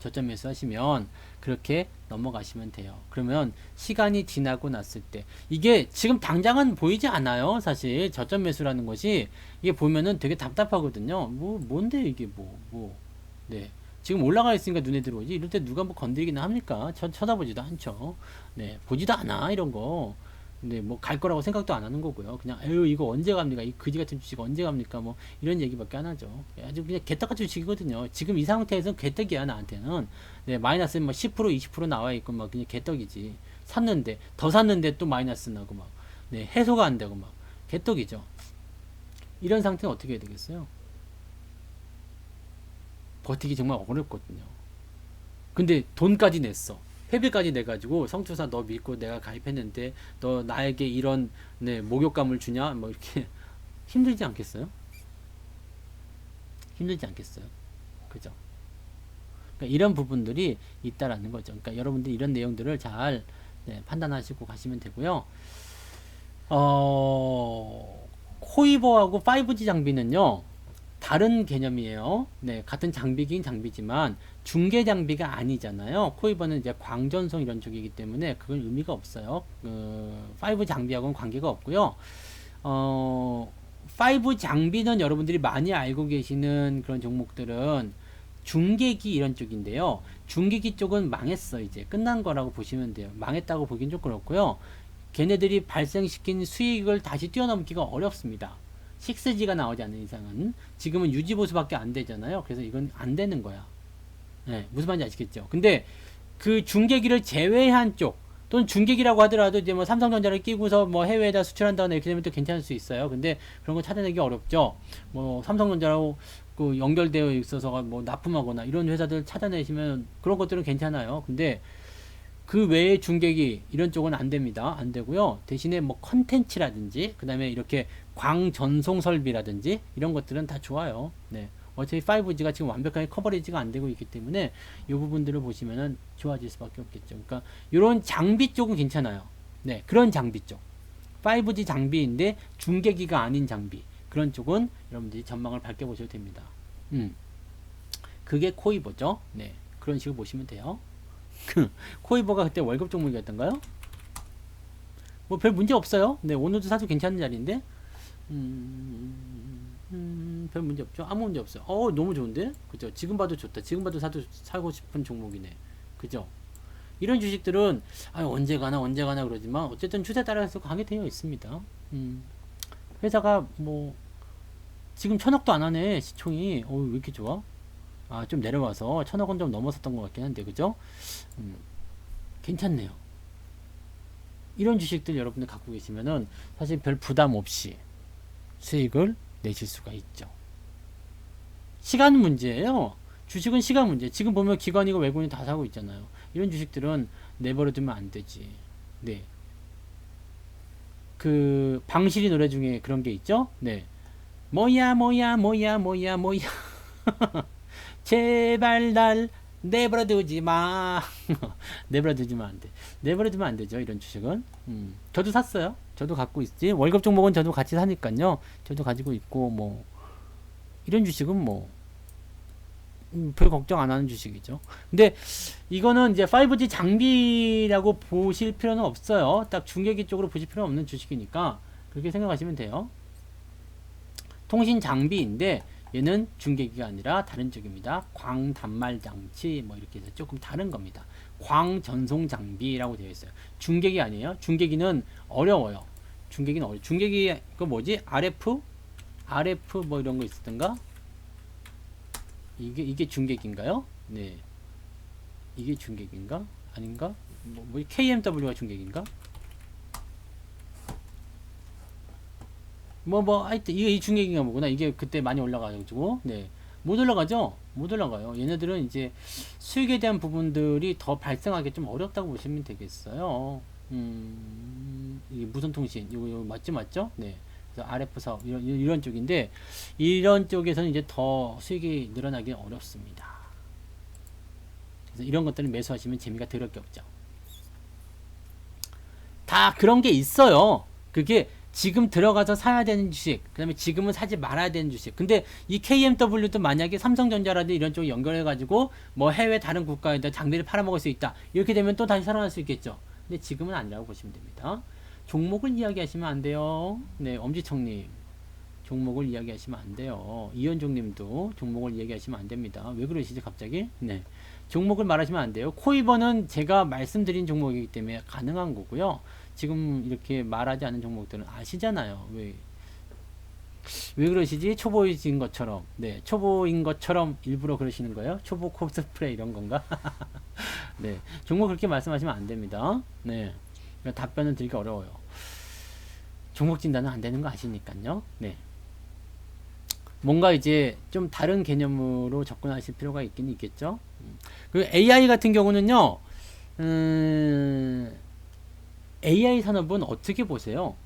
저점 매수하시면 그렇게 넘어가시면 돼요. 그러면 시간이 지나고 났을 때 이게 지금 당장은 보이지 않아요. 사실 저점 매수라는 것이 이게 보면은 되게 답답하거든요. 뭔데 이게 지금 올라가 있으니까 눈에 들어오지. 이럴 때 누가 뭐 건드리기나 합니까? 쳐다보지도 않죠. 보지도 않아 이런 거. 근데 뭐 갈 거라고 생각도 안 하는 거고요. 그냥 에휴 이거 언제 갑니까? 이 그지 같은 주식 언제 갑니까? 뭐 이런 얘기밖에 안 하죠. 아주 그냥 개떡같은 주식이거든요. 지금 이 상태에서는 개떡이야 나한테는. 마이너스 뭐 10% 20% 나와 있고 막 그냥 개떡이지. 샀는데 더 샀는데 또 마이너스 나고 막 해소가 안 되고 막 개떡이죠. 이런 상태는 어떻게 해야 되겠어요? 버티기 정말 어렵거든요. 근데 돈까지 냈어. 회비까지 내가지고 성투사 너 믿고 내가 가입했는데 너 나에게 이런 목욕감을 주냐? 뭐 이렇게 힘들지 않겠어요? 힘들지 않겠어요? 그죠? 그러니까 이런 부분들이 있다라는 거죠. 그러니까 여러분들 이런 내용들을 잘 판단하시고 가시면 되고요. 코이버하고 5G 장비는요. 다른 개념이에요. 같은 장비긴 장비지만 중계 장비가 아니잖아요. 코이버는 이제 광전송 이런 쪽이기 때문에 그건 의미가 없어요. 5 장비하고는 관계가 없고요. 5 장비는 여러분들이 많이 알고 계시는 그런 종목들은 중계기 이런 쪽인데요. 중계기 쪽은 망했어. 이제 끝난 거라고 보시면 돼요. 망했다고 보긴 좀 그렇고요. 걔네들이 발생시킨 수익을 다시 뛰어넘기가 어렵습니다. 6G가 나오지 않는 이상은. 지금은 유지보수밖에 안 되잖아요. 그래서 이건 안 되는 거야. 무슨 말인지 아시겠죠? 근데 그 중계기를 제외한 쪽 또는 중계기라고 하더라도 이제 뭐 삼성전자를 끼고서 뭐 해외에다 수출한다거나 이렇게 되면 또 괜찮을 수 있어요. 근데 그런 거 찾아내기 어렵죠. 뭐 삼성전자로 그 연결되어 있어서 뭐 납품하거나 이런 회사들 찾아내시면 그런 것들은 괜찮아요. 근데 그 외에 중계기 이런 쪽은 안 됩니다. 안 되고요. 대신에 뭐 컨텐츠라든지 그 다음에 이렇게 광전송 설비라든지 이런 것들은 다 좋아요. 어차피 5G가 지금 완벽하게 커버리지가 안 되고 있기 때문에 이 부분들을 보시면은 좋아질 수밖에 없겠죠. 그러니까 이런 장비 쪽은 괜찮아요. 그런 장비 쪽. 5G 장비인데 중계기가 아닌 장비. 그런 쪽은 여러분들이 전망을 밝게 보셔도 됩니다. 그게 코이버죠. 그런 식으로 보시면 돼요. 코이버가 그때 월급 종목이었던가요? 뭐 별 문제 없어요. 오늘도 사도 괜찮은 자리인데 별 문제 없죠. 아무 문제 없어요. 너무 좋은데? 그죠? 지금 봐도 좋다. 지금 봐도 사고 싶은 종목이네. 그죠? 이런 주식들은 언제 가나 그러지만 어쨌든 추세 따라서 가게 되어 있습니다. 회사가 뭐 지금 1000억도 안 하네. 시총이 왜 이렇게 좋아? 좀 내려와서 1000억은 좀 넘어섰던 것 같긴 한데 그죠? 괜찮네요. 이런 주식들 여러분들 갖고 계시면은 사실 별 부담 없이 수익을 내실 수가 있죠. 시간 문제예요. 주식은 시간 문제. 지금 보면 기관이고 외국인이 다 사고 있잖아요. 이런 주식들은 내버려 두면 안 되지. 그 방실이 노래 중에 그런 게 있죠. 뭐야 제발 날 내버려 두지 마. 내버려 두지면 안 돼. 내버려 두면 안 되죠. 이런 주식은. 저도 샀어요. 저도 갖고 있지. 월급 종목은 저도 같이 사니까요. 저도 가지고 있고 뭐 이런 주식은 뭐 별 걱정 안 하는 주식이죠. 근데 이거는 이제 5G 장비라고 보실 필요는 없어요. 딱 중계기 쪽으로 보실 필요는 없는 주식이니까 그렇게 생각하시면 돼요. 통신 장비인데 얘는 중계기가 아니라 다른 쪽입니다. 광단말 장치 뭐 이렇게 해서 조금 다른 겁니다. 광전송 장비라고 되어 있어요. 중계기 아니에요. 중계기는 어려워요. 중계기는 어려워. 중계기 그 뭐지? RF 뭐 이런 거 있었던가? 이게 중계기인가요? 이게 중계기인가? 아닌가? 뭐 KMW가 중계기인가? 하여튼 이게 이 중계기인가 보구나. 이게 그때 많이 올라가가지고 못 올라가죠? 못 올라가요. 얘네들은 이제 수익에 대한 부분들이 더 발생하기 좀 어렵다고 보시면 되겠어요. 이게 무선통신, 이거 맞죠? 네. 그래서 RF 사업, 이런 쪽인데, 이런 쪽에서는 이제 더 수익이 늘어나기 어렵습니다. 그래서 이런 것들을 매수하시면 재미가 더럽게 없죠. 다 그런 게 있어요. 그게 지금 들어가서 사야 되는 주식, 그 다음에 지금은 사지 말아야 되는 주식. 근데 이 KMW도 만약에 삼성전자라든지 이런 쪽 연결해가지고 뭐 해외 다른 국가에다 장비를 팔아먹을 수 있다. 이렇게 되면 또 다시 살아날 수 있겠죠. 근데 지금은 아니라고 보시면 됩니다. 종목을 이야기하시면 안 돼요. 네, 엄지청님. 종목을 이야기하시면 안 돼요. 이현종님도 종목을 이야기하시면 안 됩니다. 왜 그러시지 갑자기? 네. 종목을 말하시면 안 돼요. 코이버는 제가 말씀드린 종목이기 때문에 가능한 거고요. 지금 이렇게 말하지 않은 종목들은 아시잖아요. 왜 그러시지? 초보인 것처럼. 네, 초보인 것처럼 일부러 그러시는 거예요? 초보 코스프레 이런 건가? 네, 종목 그렇게 말씀하시면 안 됩니다. 네, 답변은 드리기 어려워요. 종목 진단은 안 되는 거 아시니까요. 네. 뭔가 이제 좀 다른 개념으로 접근하실 필요가 있긴 있겠죠. 그 AI 같은 경우는요, AI 산업은 어떻게 보세요?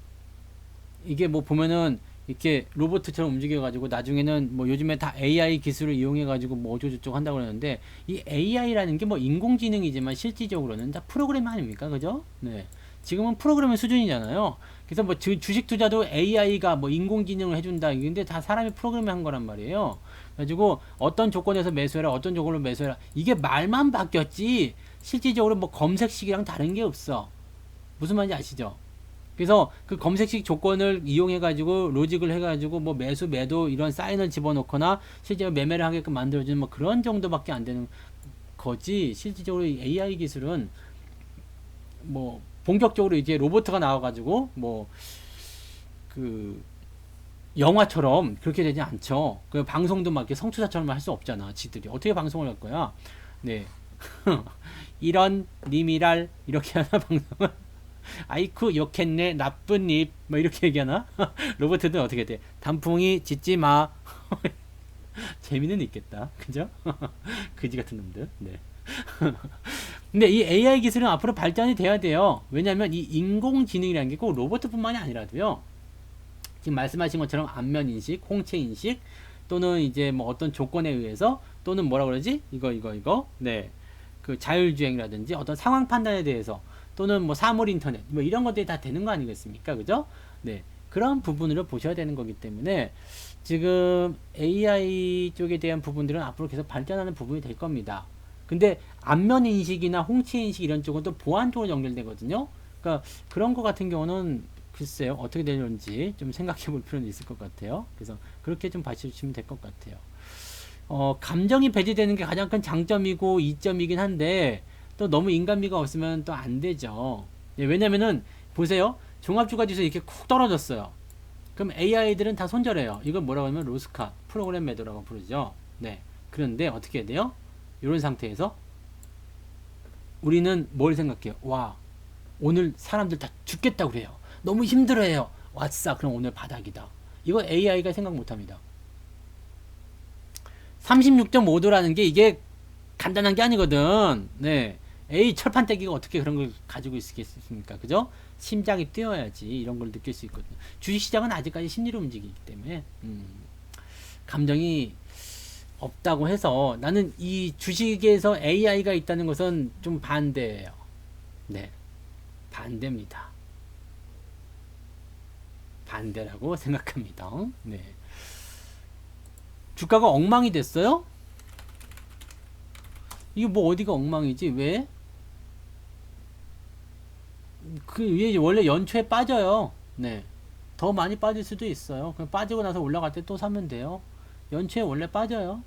이게 뭐 보면은 이렇게 로봇처럼 움직여가지고 나중에는 뭐 요즘에 다 AI 기술을 이용해가지고 뭐 어쩌고저쩌고 한다고 그러는데 이 AI라는 게 뭐 인공지능이지만 실질적으로는 다 프로그램 아닙니까? 그죠? 네. 지금은 프로그램의 수준이잖아요. 그래서 뭐 주식 투자도 AI가 뭐 인공지능을 해준다. 근데 다 사람이 프로그램을 한 거란 말이에요. 그래가지고 어떤 조건에서 매수해라, 어떤 조건으로 매수해라. 이게 말만 바뀌었지 실질적으로 뭐 검색식이랑 다른 게 없어. 무슨 말인지 아시죠? 그래서 그 검색식 조건을 이용해 가지고 로직을 해 가지고 뭐 매수 매도 이런 사인을 집어넣거나 실제로 매매를 하게끔 만들어주는 뭐 그런 정도밖에 안 되는 거지. 실질적으로 이 AI 기술은 뭐 본격적으로 이제 로봇가 나와 가지고 뭐 그 영화처럼 그렇게 되지 않죠. 그 방송도 막 이렇게 성투자처럼 할 수 없잖아. 지들이 어떻게 방송을 할 거야? 네. 이런 님이랄 이렇게 하나 방송을 아이쿠 욕했네 나쁜 입 뭐 이렇게 얘기하나? 로봇들은 어떻게 돼? 단풍이 짖지 마. 재미는 있겠다. 그죠? 그지 같은 놈들. 네. 근데 이 AI 기술은 앞으로 발전이 돼야 돼요. 왜냐하면 이 인공지능이라는 게 꼭 로봇뿐만이 아니라도요. 지금 말씀하신 것처럼 안면 인식, 홍채 인식 또는 이제 뭐 어떤 조건에 의해서 또는 뭐라 그러지? 이거 네. 그 자율주행이라든지 어떤 상황 판단에 대해서 또는 뭐 사물 인터넷 뭐 이런 것들이 다 되는 거 아니겠습니까? 그죠? 네. 그런 부분으로 보셔야 되는 거기 때문에 지금 AI 쪽에 대한 부분들은 앞으로 계속 발전하는 부분이 될 겁니다. 근데 안면 인식이나 홍채 인식 이런 쪽은 또 보안 쪽으로 연결되거든요. 그러니까 그런 거 같은 경우는 글쎄요. 어떻게 되는지 좀 생각해 볼 필요는 있을 것 같아요. 그래서 그렇게 좀 봐주시면 될 것 같아요. 감정이 배제되는 게 가장 큰 장점이고 이점이긴 한데 또 너무 인간미가 없으면 또 안 되죠. 예, 왜냐면은 보세요. 종합주가지수 이렇게 쿡 떨어졌어요. 그럼 AI들은 다 손절해요. 이걸 뭐라고 하면 로스카 프로그램 매도라고 부르죠. 네. 그런데 어떻게 해야 돼요? 이런 상태에서 우리는 뭘 생각해요? 와, 오늘 사람들 다 죽겠다고 그래요. 너무 힘들어해요. 왔어. 그럼 오늘 바닥이다. 이거 AI가 생각 못합니다. 36.5도라는 게 이게 간단한 게 아니거든. 네. 에이, 철판떼기가 어떻게 그런 걸 가지고 있겠습니까? 그죠? 심장이 뛰어야지 이런 걸 느낄 수 있거든요. 주식시장은 아직까지 심리로 움직이기 때문에 감정이 없다고 해서 나는 이 주식에서 AI가 있다는 것은 좀 반대예요. 네. 반대입니다. 반대라고 생각합니다. 네. 주가가 엉망이 됐어요? 이게 뭐 어디가 엉망이지? 왜? 그 위에 원래 연초에 빠져요. 네. 더 많이 빠질 수도 있어요. 그냥 빠지고 나서 올라갈 때 또 사면 돼요. 연초에 원래 빠져요.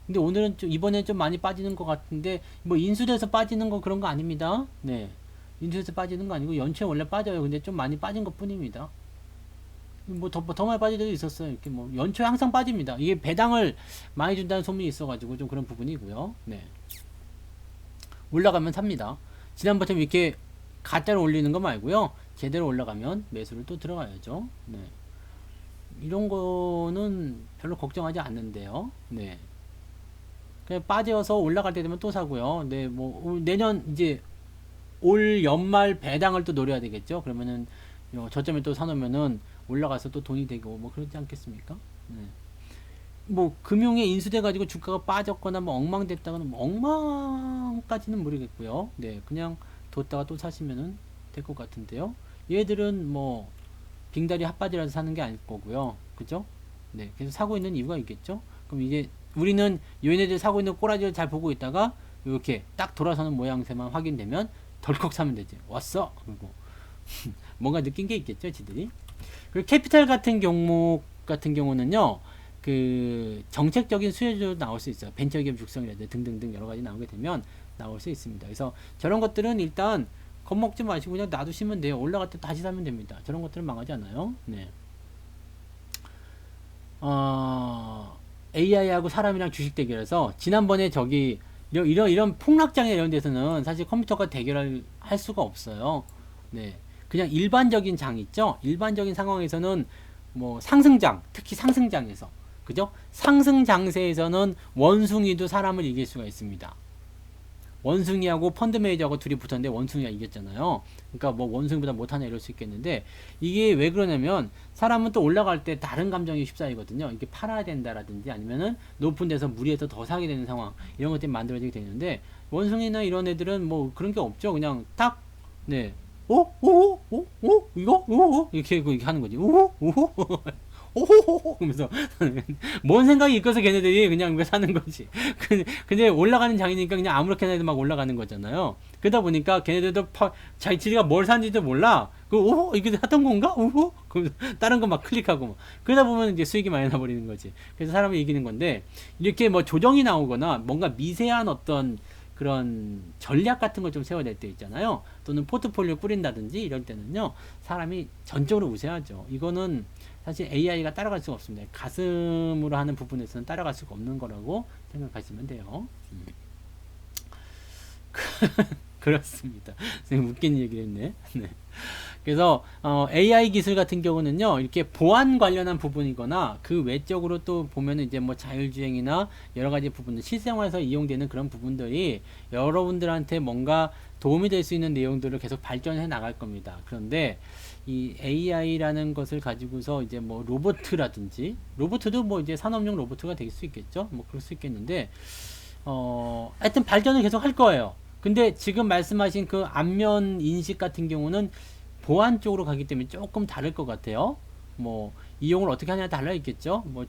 근데 오늘은 좀 이번에 좀 많이 빠지는 것 같은데 뭐 인수돼서 빠지는 거 그런 거 아닙니다. 네. 인수돼서 빠지는 거 아니고 연초에 원래 빠져요. 근데 좀 많이 빠진 것 뿐입니다. 뭐 더 많이 빠질 때도 있었어요. 이렇게 뭐 연초에 항상 빠집니다. 이게 배당을 많이 준다는 소문이 있어가지고 좀 그런 부분이고요. 네. 올라가면 삽니다. 지난번처럼 이렇게 가짜로 올리는 거 말고요. 제대로 올라가면 매수를 또 들어가야죠. 네. 이런 거는 별로 걱정하지 않는데요. 네. 그냥 빠져서 올라갈 때 되면 또 사고요. 네, 뭐 내년 이제 올 연말 배당을 또 노려야 되겠죠. 그러면은 저점에 또 사놓으면은 올라가서 또 돈이 되고 뭐 그러지 않겠습니까? 네. 뭐 금융에 인수돼 가지고 주가가 빠졌거나 뭐 엉망됐다거나 뭐 엉망까지는 모르겠고요. 네, 그냥 뒀다가 또 사시면은 될 것 같은데요. 얘들은 뭐 빙다리 핫바지라서 사는 게 아닐 거고요. 그죠? 네, 그래서 사고 있는 이유가 있겠죠. 그럼 이제 우리는 얘네들 사고 있는 꼬라지를 잘 보고 있다가 이렇게 딱 돌아서는 모양새만 확인되면 덜컥 사면 되지. 왔어. 그리고 뭔가 느낀 게 있겠죠, 지들이. 그리고 캐피탈 같은 종목 같은 경우는요. 그 정책적인 수혜도 나올 수 있어요. 벤처기업 육성이라든지 등등등 여러 가지 나오게 되면 나올 수 있습니다. 그래서 저런 것들은 일단 겁먹지 마시고 그냥 놔두시면 돼요. 올라갈 때 다시 사면 됩니다. 저런 것들은 망하지 않아요. 네. AI하고 사람이랑 주식 대결해서 지난번에 저기 이런 폭락장애 이런 데서는 사실 컴퓨터가 대결할 할 수가 없어요. 네. 그냥 일반적인 장 있죠? 일반적인 상황에서는 뭐 상승장, 특히 상승장에서 그죠? 상승 장세에서는 원숭이도 사람을 이길 수가 있습니다. 원숭이하고 펀드 매니저하고 둘이 붙었는데 원숭이가 이겼잖아요. 그러니까 뭐 원숭이보다 못하냐 이럴 수 있겠는데 이게 왜 그러냐면 사람은 또 올라갈 때 다른 감정이 휩싸이거든요. 이게 팔아야 된다라든지 아니면은 높은 데서 무리해서 더 사게 되는 상황 이런 것들이 만들어지게 되는데 원숭이나 이런 애들은 뭐 그런 게 없죠. 그냥 딱 네. 오? 이거? 오? 이렇게 하는 거지. 오? 오호호호 그러면서 뭔 생각이 있어서 걔네들이 그냥 왜 사는 거지. 근데 올라가는 장이니까 그냥 아무렇게나 해도 막 올라가는 거잖아요. 그러다 보니까 걔네들도 자기가 뭘 사는지도 몰라. 오호 이게 샀던 건가? 오호 그러면서 다른 거 막 클릭하고 막. 그러다 보면 이제 수익이 많이 나버리는 거지. 그래서 사람이 이기는 건데 이렇게 뭐 조정이 나오거나 뭔가 미세한 어떤 그런 전략 같은 걸 좀 세워야 될 때 있잖아요. 또는 포트폴리오 꾸린다든지 이럴 때는요. 사람이 전적으로 우세하죠. 이거는 사실 AI가 따라갈 수가 없습니다. 가슴으로 하는 부분에서는 따라갈 수가 없는 거라고 생각하시면 돼요. 그렇습니다. 웃긴 얘기를 했네. 네. 그래서 AI 기술 같은 경우는요 이렇게 보안 관련한 부분이거나 그 외적으로 또 보면은 이제 뭐 자율주행이나 여러 가지 부분들 실생활에서 이용되는 그런 부분들이 여러분들한테 뭔가 도움이 될 수 있는 내용들을 계속 발전해 나갈 겁니다. 그런데 이 AI라는 것을 가지고서 이제 뭐 로보트라든지 로보트도 뭐 이제 산업용 로보트가 될 수 있겠죠. 뭐 그럴 수 있겠는데 하여튼 발전을 계속 할 거예요. 근데 지금 말씀하신 그 안면 인식 같은 경우는 보안 쪽으로 가기 때문에 조금 다를 것 같아요. 뭐 이용을 어떻게 하냐에 달라 있겠죠. 뭐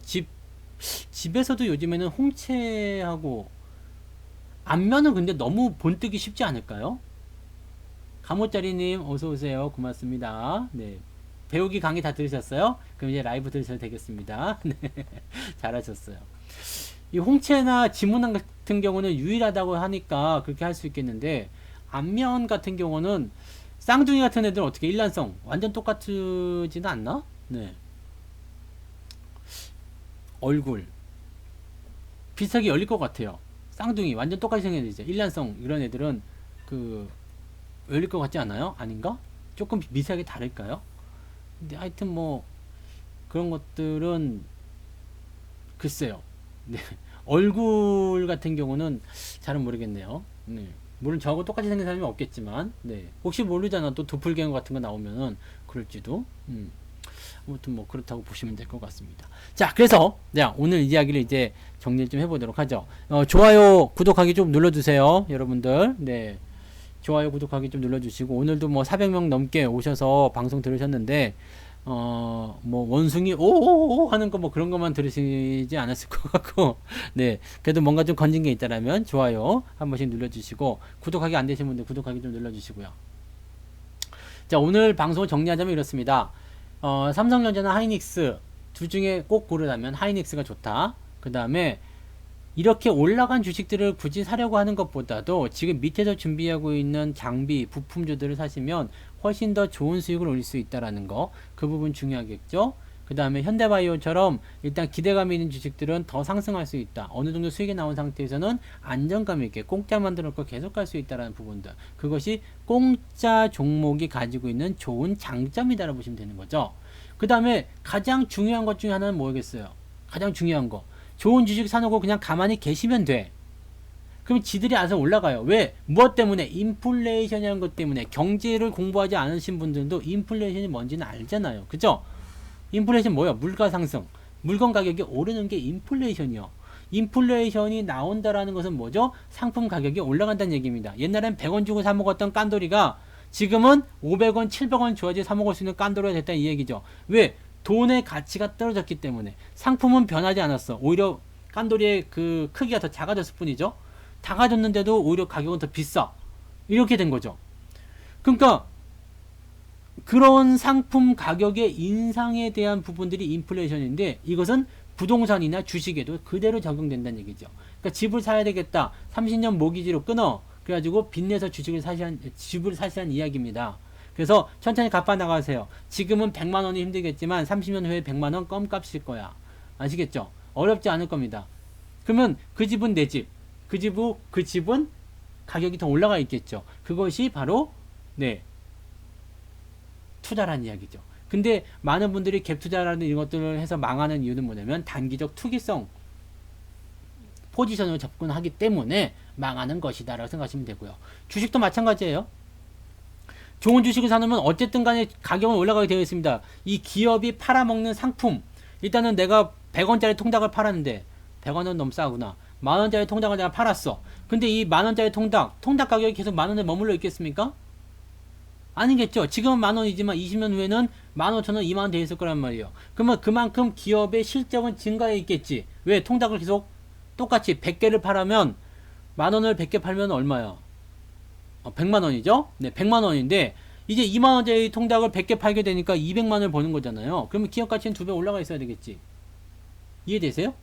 집에서도 요즘에는 홍채하고 안면은 근데 너무 본뜨기 쉽지 않을까요? 감호짜리님 어서오세요. 고맙습니다. 네. 배우기 강의 다 들으셨어요? 그럼 이제 라이브 들으셔도 되겠습니다. 네. 잘하셨어요. 이 홍채나 지문학 같은 경우는 유일하다고 하니까 그렇게 할 수 있겠는데 안면 같은 경우는 쌍둥이 같은 애들은 어떻게 일란성 완전 똑같지는 않나? 네. 얼굴 비슷하게 열릴 것 같아요. 쌍둥이 완전 똑같이 생긴 애들 일란성 이런 애들은 그 열릴 것 같지 않아요? 아닌가? 조금 미세하게 다를까요? 근데 하여튼 뭐 그런 것들은 글쎄요. 네. 얼굴 같은 경우는 잘은 모르겠네요. 네. 물론 저하고 똑같이 생긴 사람이 없겠지만, 네. 혹시 모르잖아. 또 도플갱어 같은 거 나오면은 그럴지도. 아무튼 뭐 그렇다고 보시면 될 것 같습니다. 자, 그래서 오늘 이야기를 이제 정리를 좀 해보도록 하죠. 좋아요, 구독하기 좀 눌러주세요, 여러분들. 네. 좋아요, 구독하기 좀 눌러주시고 오늘도 뭐 400명 넘게 오셔서 방송 들으셨는데 뭐 원숭이 오오오 하는 거 뭐 그런 것만 들으시지 않았을 것 같고 네 그래도 뭔가 좀 건진 게 있다라면 좋아요 한 번씩 눌러주시고 구독하기 안 되신 분들 구독하기 좀 눌러주시고요. 자 오늘 방송을 정리하자면 이렇습니다. 삼성전자나 하이닉스 둘 중에 꼭 고르라면 하이닉스가 좋다. 그 다음에 이렇게 올라간 주식들을 굳이 사려고 하는 것보다도 지금 밑에서 준비하고 있는 장비, 부품주들을 사시면 훨씬 더 좋은 수익을 올릴 수 있다라는 거, 그 부분 중요하겠죠? 그 다음에 현대바이오처럼 일단 기대감이 있는 주식들은 더 상승할 수 있다. 어느 정도 수익이 나온 상태에서는 안정감 있게 공짜 만들어 놓고 계속 갈 수 있다라는 부분들. 그것이 공짜 종목이 가지고 있는 좋은 장점이다라고 보시면 되는 거죠. 그 다음에 가장 중요한 것 중에 하나는 뭐겠어요? 가장 중요한 거. 좋은 주식 사놓고 그냥 가만히 계시면 돼. 그럼 지들이 알아서 올라가요. 왜? 무엇 때문에? 인플레이션이라는 것 때문에. 경제를 공부하지 않으신 분들도 인플레이션이 뭔지는 알잖아요. 그죠? 인플레이션 뭐예요? 물가 상승. 물건 가격이 오르는 게 인플레이션이요. 인플레이션이 나온다라는 것은 뭐죠? 상품 가격이 올라간다는 얘기입니다. 옛날엔 100원 주고 사 먹었던 깐돌이가 지금은 500원, 700원 줘야지 사 먹을 수 있는 깐돌이가 됐다 이 얘기죠. 왜? 돈의 가치가 떨어졌기 때문에. 상품은 변하지 않았어. 오히려 깐돌이의 그 크기가 더 작아졌을 뿐이죠. 작아졌는데도 오히려 가격은 더 비싸. 이렇게 된 거죠. 그러니까 그런 상품 가격의 인상에 대한 부분들이 인플레이션인데 이것은 부동산이나 주식에도 그대로 적용된다는 얘기죠. 그러니까 집을 사야 되겠다. 30년 모기지로 끊어. 그래가지고 빚내서 집을 사시한 이야기입니다. 그래서 천천히 갚아 나가세요. 지금은 100만 원이 힘들겠지만 30년 후에 100만 원 껌값일 거야. 아시겠죠? 어렵지 않을 겁니다. 그러면 그 집은 내 집. 그 집은 가격이 더 올라가 있겠죠. 그것이 바로 투자라는 이야기죠. 근데 많은 분들이 갭 투자라는 이런 것들을 해서 망하는 이유는 뭐냐면 단기적 투기성 포지션으로 접근하기 때문에 망하는 것이다 라고 생각하시면 되고요. 주식도 마찬가지예요. 좋은 주식을 사놓으면 어쨌든 간에 가격은 올라가게 되어 있습니다. 이 기업이 팔아먹는 상품, 일단은 내가 100원짜리 통닭을 팔았는데 100원은 너무 싸구나. 만원짜리 통닭을 내가 팔았어. 근데 이 만원짜리 통닭 가격이 계속 만원에 머물러 있겠습니까? 아니겠죠. 지금은 만원이지만 20년 후에는 15,000원, 2만원 돼 있을 거란 말이에요. 그러면 그만큼 기업의 실적은 증가해 있겠지. 왜? 통닭을 계속 똑같이 100개를 팔면 만원을 100개 팔면 얼마야? 100만원이죠? 네, 100만원인데 이제 2만원짜리 통닭을 100개 팔게 되니까 200만원을 버는 거잖아요. 그러면 기업 가치는 2배 올라가 있어야 되겠지. 이해되세요?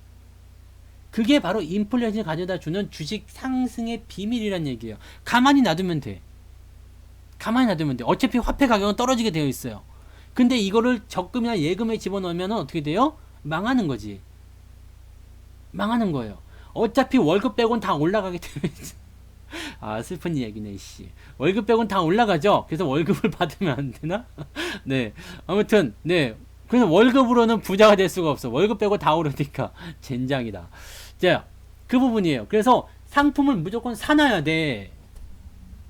그게 바로 인플레이션이 가져다 주는 주식 상승의 비밀이란 얘기예요. 가만히 놔두면 돼. 가만히 놔두면 돼. 어차피 화폐 가격은 떨어지게 되어 있어요. 근데 이거를 적금이나 예금에 집어넣으면 어떻게 돼요? 망하는 거지. 망하는 거예요. 어차피 월급 빼곤 다 올라가게 되어 있어. 아, 슬픈 이야기네, 씨. 월급 빼곤 다 올라가죠? 그래서 월급을 받으면 안 되나? 네. 아무튼, 네. 그래서 월급으로는 부자가 될 수가 없어. 월급 빼고 다 오르니까. 젠장이다. 자, 그 부분이에요. 그래서 상품을 무조건 사놔야 돼.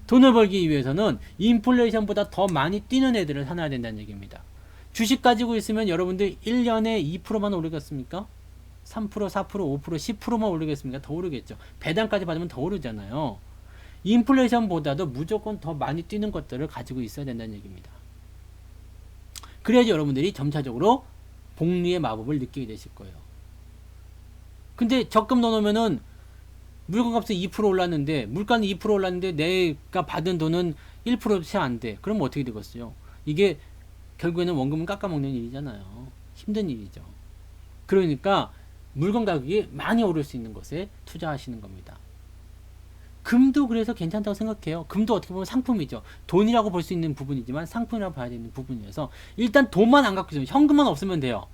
돈을 벌기 위해서는 인플레이션보다 더 많이 뛰는 애들을 사놔야 된다는 얘기입니다. 주식 가지고 있으면 여러분들 1년에 2%만 오르겠습니까? 3%, 4%, 5%, 10%만 오르겠습니까? 더 오르겠죠. 배당까지 받으면 더 오르잖아요. 인플레이션보다도 무조건 더 많이 뛰는 것들을 가지고 있어야 된다는 얘기입니다. 그래야지 여러분들이 점차적으로 복리의 마법을 느끼게 되실 거예요. 근데 적금 넣어놓으면은 물건값은 2% 올랐는데 물가는 2% 올랐는데 내가 받은 돈은 1%채 안 돼. 그럼 어떻게 되겠어요? 이게 결국에는 원금을 깎아먹는 일이잖아요. 힘든 일이죠. 그러니까 물건 가격이 많이 오를 수 있는 것에 투자하시는 겁니다. 금도 그래서 괜찮다고 생각해요. 금도 어떻게 보면 상품이죠. 돈이라고 볼 수 있는 부분이지만 상품이라고 봐야 되는 부분이어서 일단 돈만 안 갖고 있으면 현금만 없으면 돼요.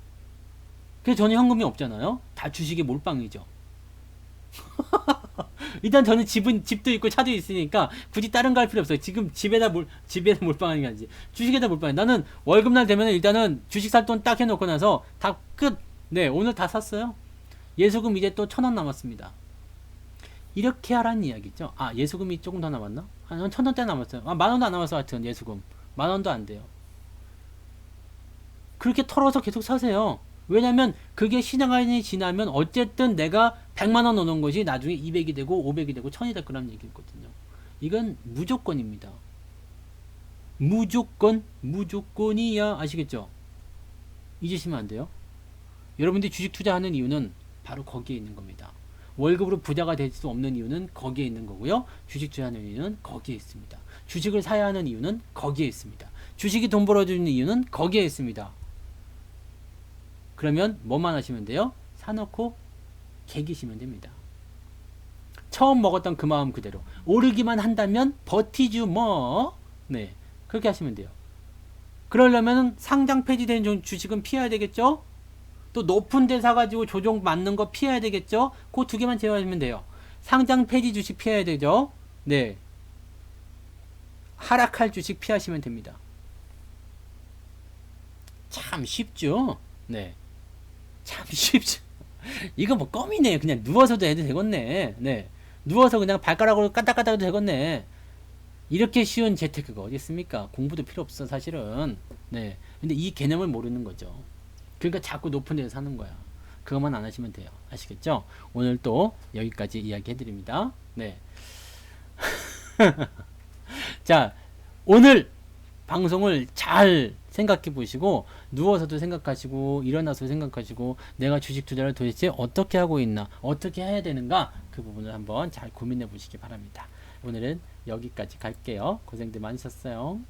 그래서 저는 현금이 없잖아요. 다 주식에 몰빵이죠. 일단 저는 집도 있고 차도 있으니까 굳이 다른 거 할 필요 없어요. 지금 집에다 몰빵하는 게 아니지. 주식에다 몰빵해. 나는 월급날 되면 일단은 주식 살 돈 딱 해놓고 나서 다 끝. 네, 오늘 다 샀어요. 예수금 이제 또 1,000원 남았습니다. 이렇게 하라는 이야기죠. 아, 예수금이 조금 더 남았나? 한 1,000원대 남았어요. 아, 만원도 안 남았어. 하여튼 예수금 만원도 안 돼요. 그렇게 털어서 계속 사세요. 왜냐면 그게 시장이 지나면 어쨌든 내가 100만원 넣는 것이 나중에 200이 되고 500이 되고 1000이 될 거라는 얘기거든요. 이건 무조건입니다. 무조건이야. 아시겠죠? 잊으시면 안 돼요. 여러분들이 주식 투자하는 이유는 바로 거기에 있는 겁니다. 월급으로 부자가 될 수 없는 이유는 거기에 있는 거고요. 주식 투자하는 이유는 거기에 있습니다. 주식을 사야 하는 이유는 거기에 있습니다. 주식이 돈 벌어주는 이유는 거기에 있습니다. 그러면 뭐만 하시면 돼요? 사놓고 개기시면 됩니다. 처음 먹었던 그 마음 그대로 오르기만 한다면 버티주 뭐. 네, 그렇게 하시면 돼요. 그러려면 상장 폐지된 주식은 피해야 되겠죠? 또 높은 데 사가지고 조종 맞는 거 피해야 되겠죠? 그 두 개만 제외하시면 돼요. 상장 폐지 주식 피해야 되죠? 네, 하락할 주식 피하시면 됩니다. 참 쉽죠? 네. 참 쉽죠? 이거 뭐 껌이네. 그냥 누워서도 해도 되겠네. 네. 누워서 그냥 발가락으로 까딱까딱 해도 되겠네. 이렇게 쉬운 재테크가 어디 있습니까? 공부도 필요 없어, 사실은. 네. 근데 이 개념을 모르는 거죠. 그러니까 자꾸 높은 데서 사는 거야. 그것만 안 하시면 돼요. 아시겠죠? 오늘 또 여기까지 이야기 해드립니다. 네. 자, 오늘 방송을 잘 생각해 보시고, 누워서도 생각하시고, 일어나서 생각하시고, 내가 주식 투자를 도대체 어떻게 하고 있나, 어떻게 해야 되는가, 그 부분을 한번 잘 고민해 보시기 바랍니다. 오늘은 여기까지 갈게요. 고생들 많으셨어요.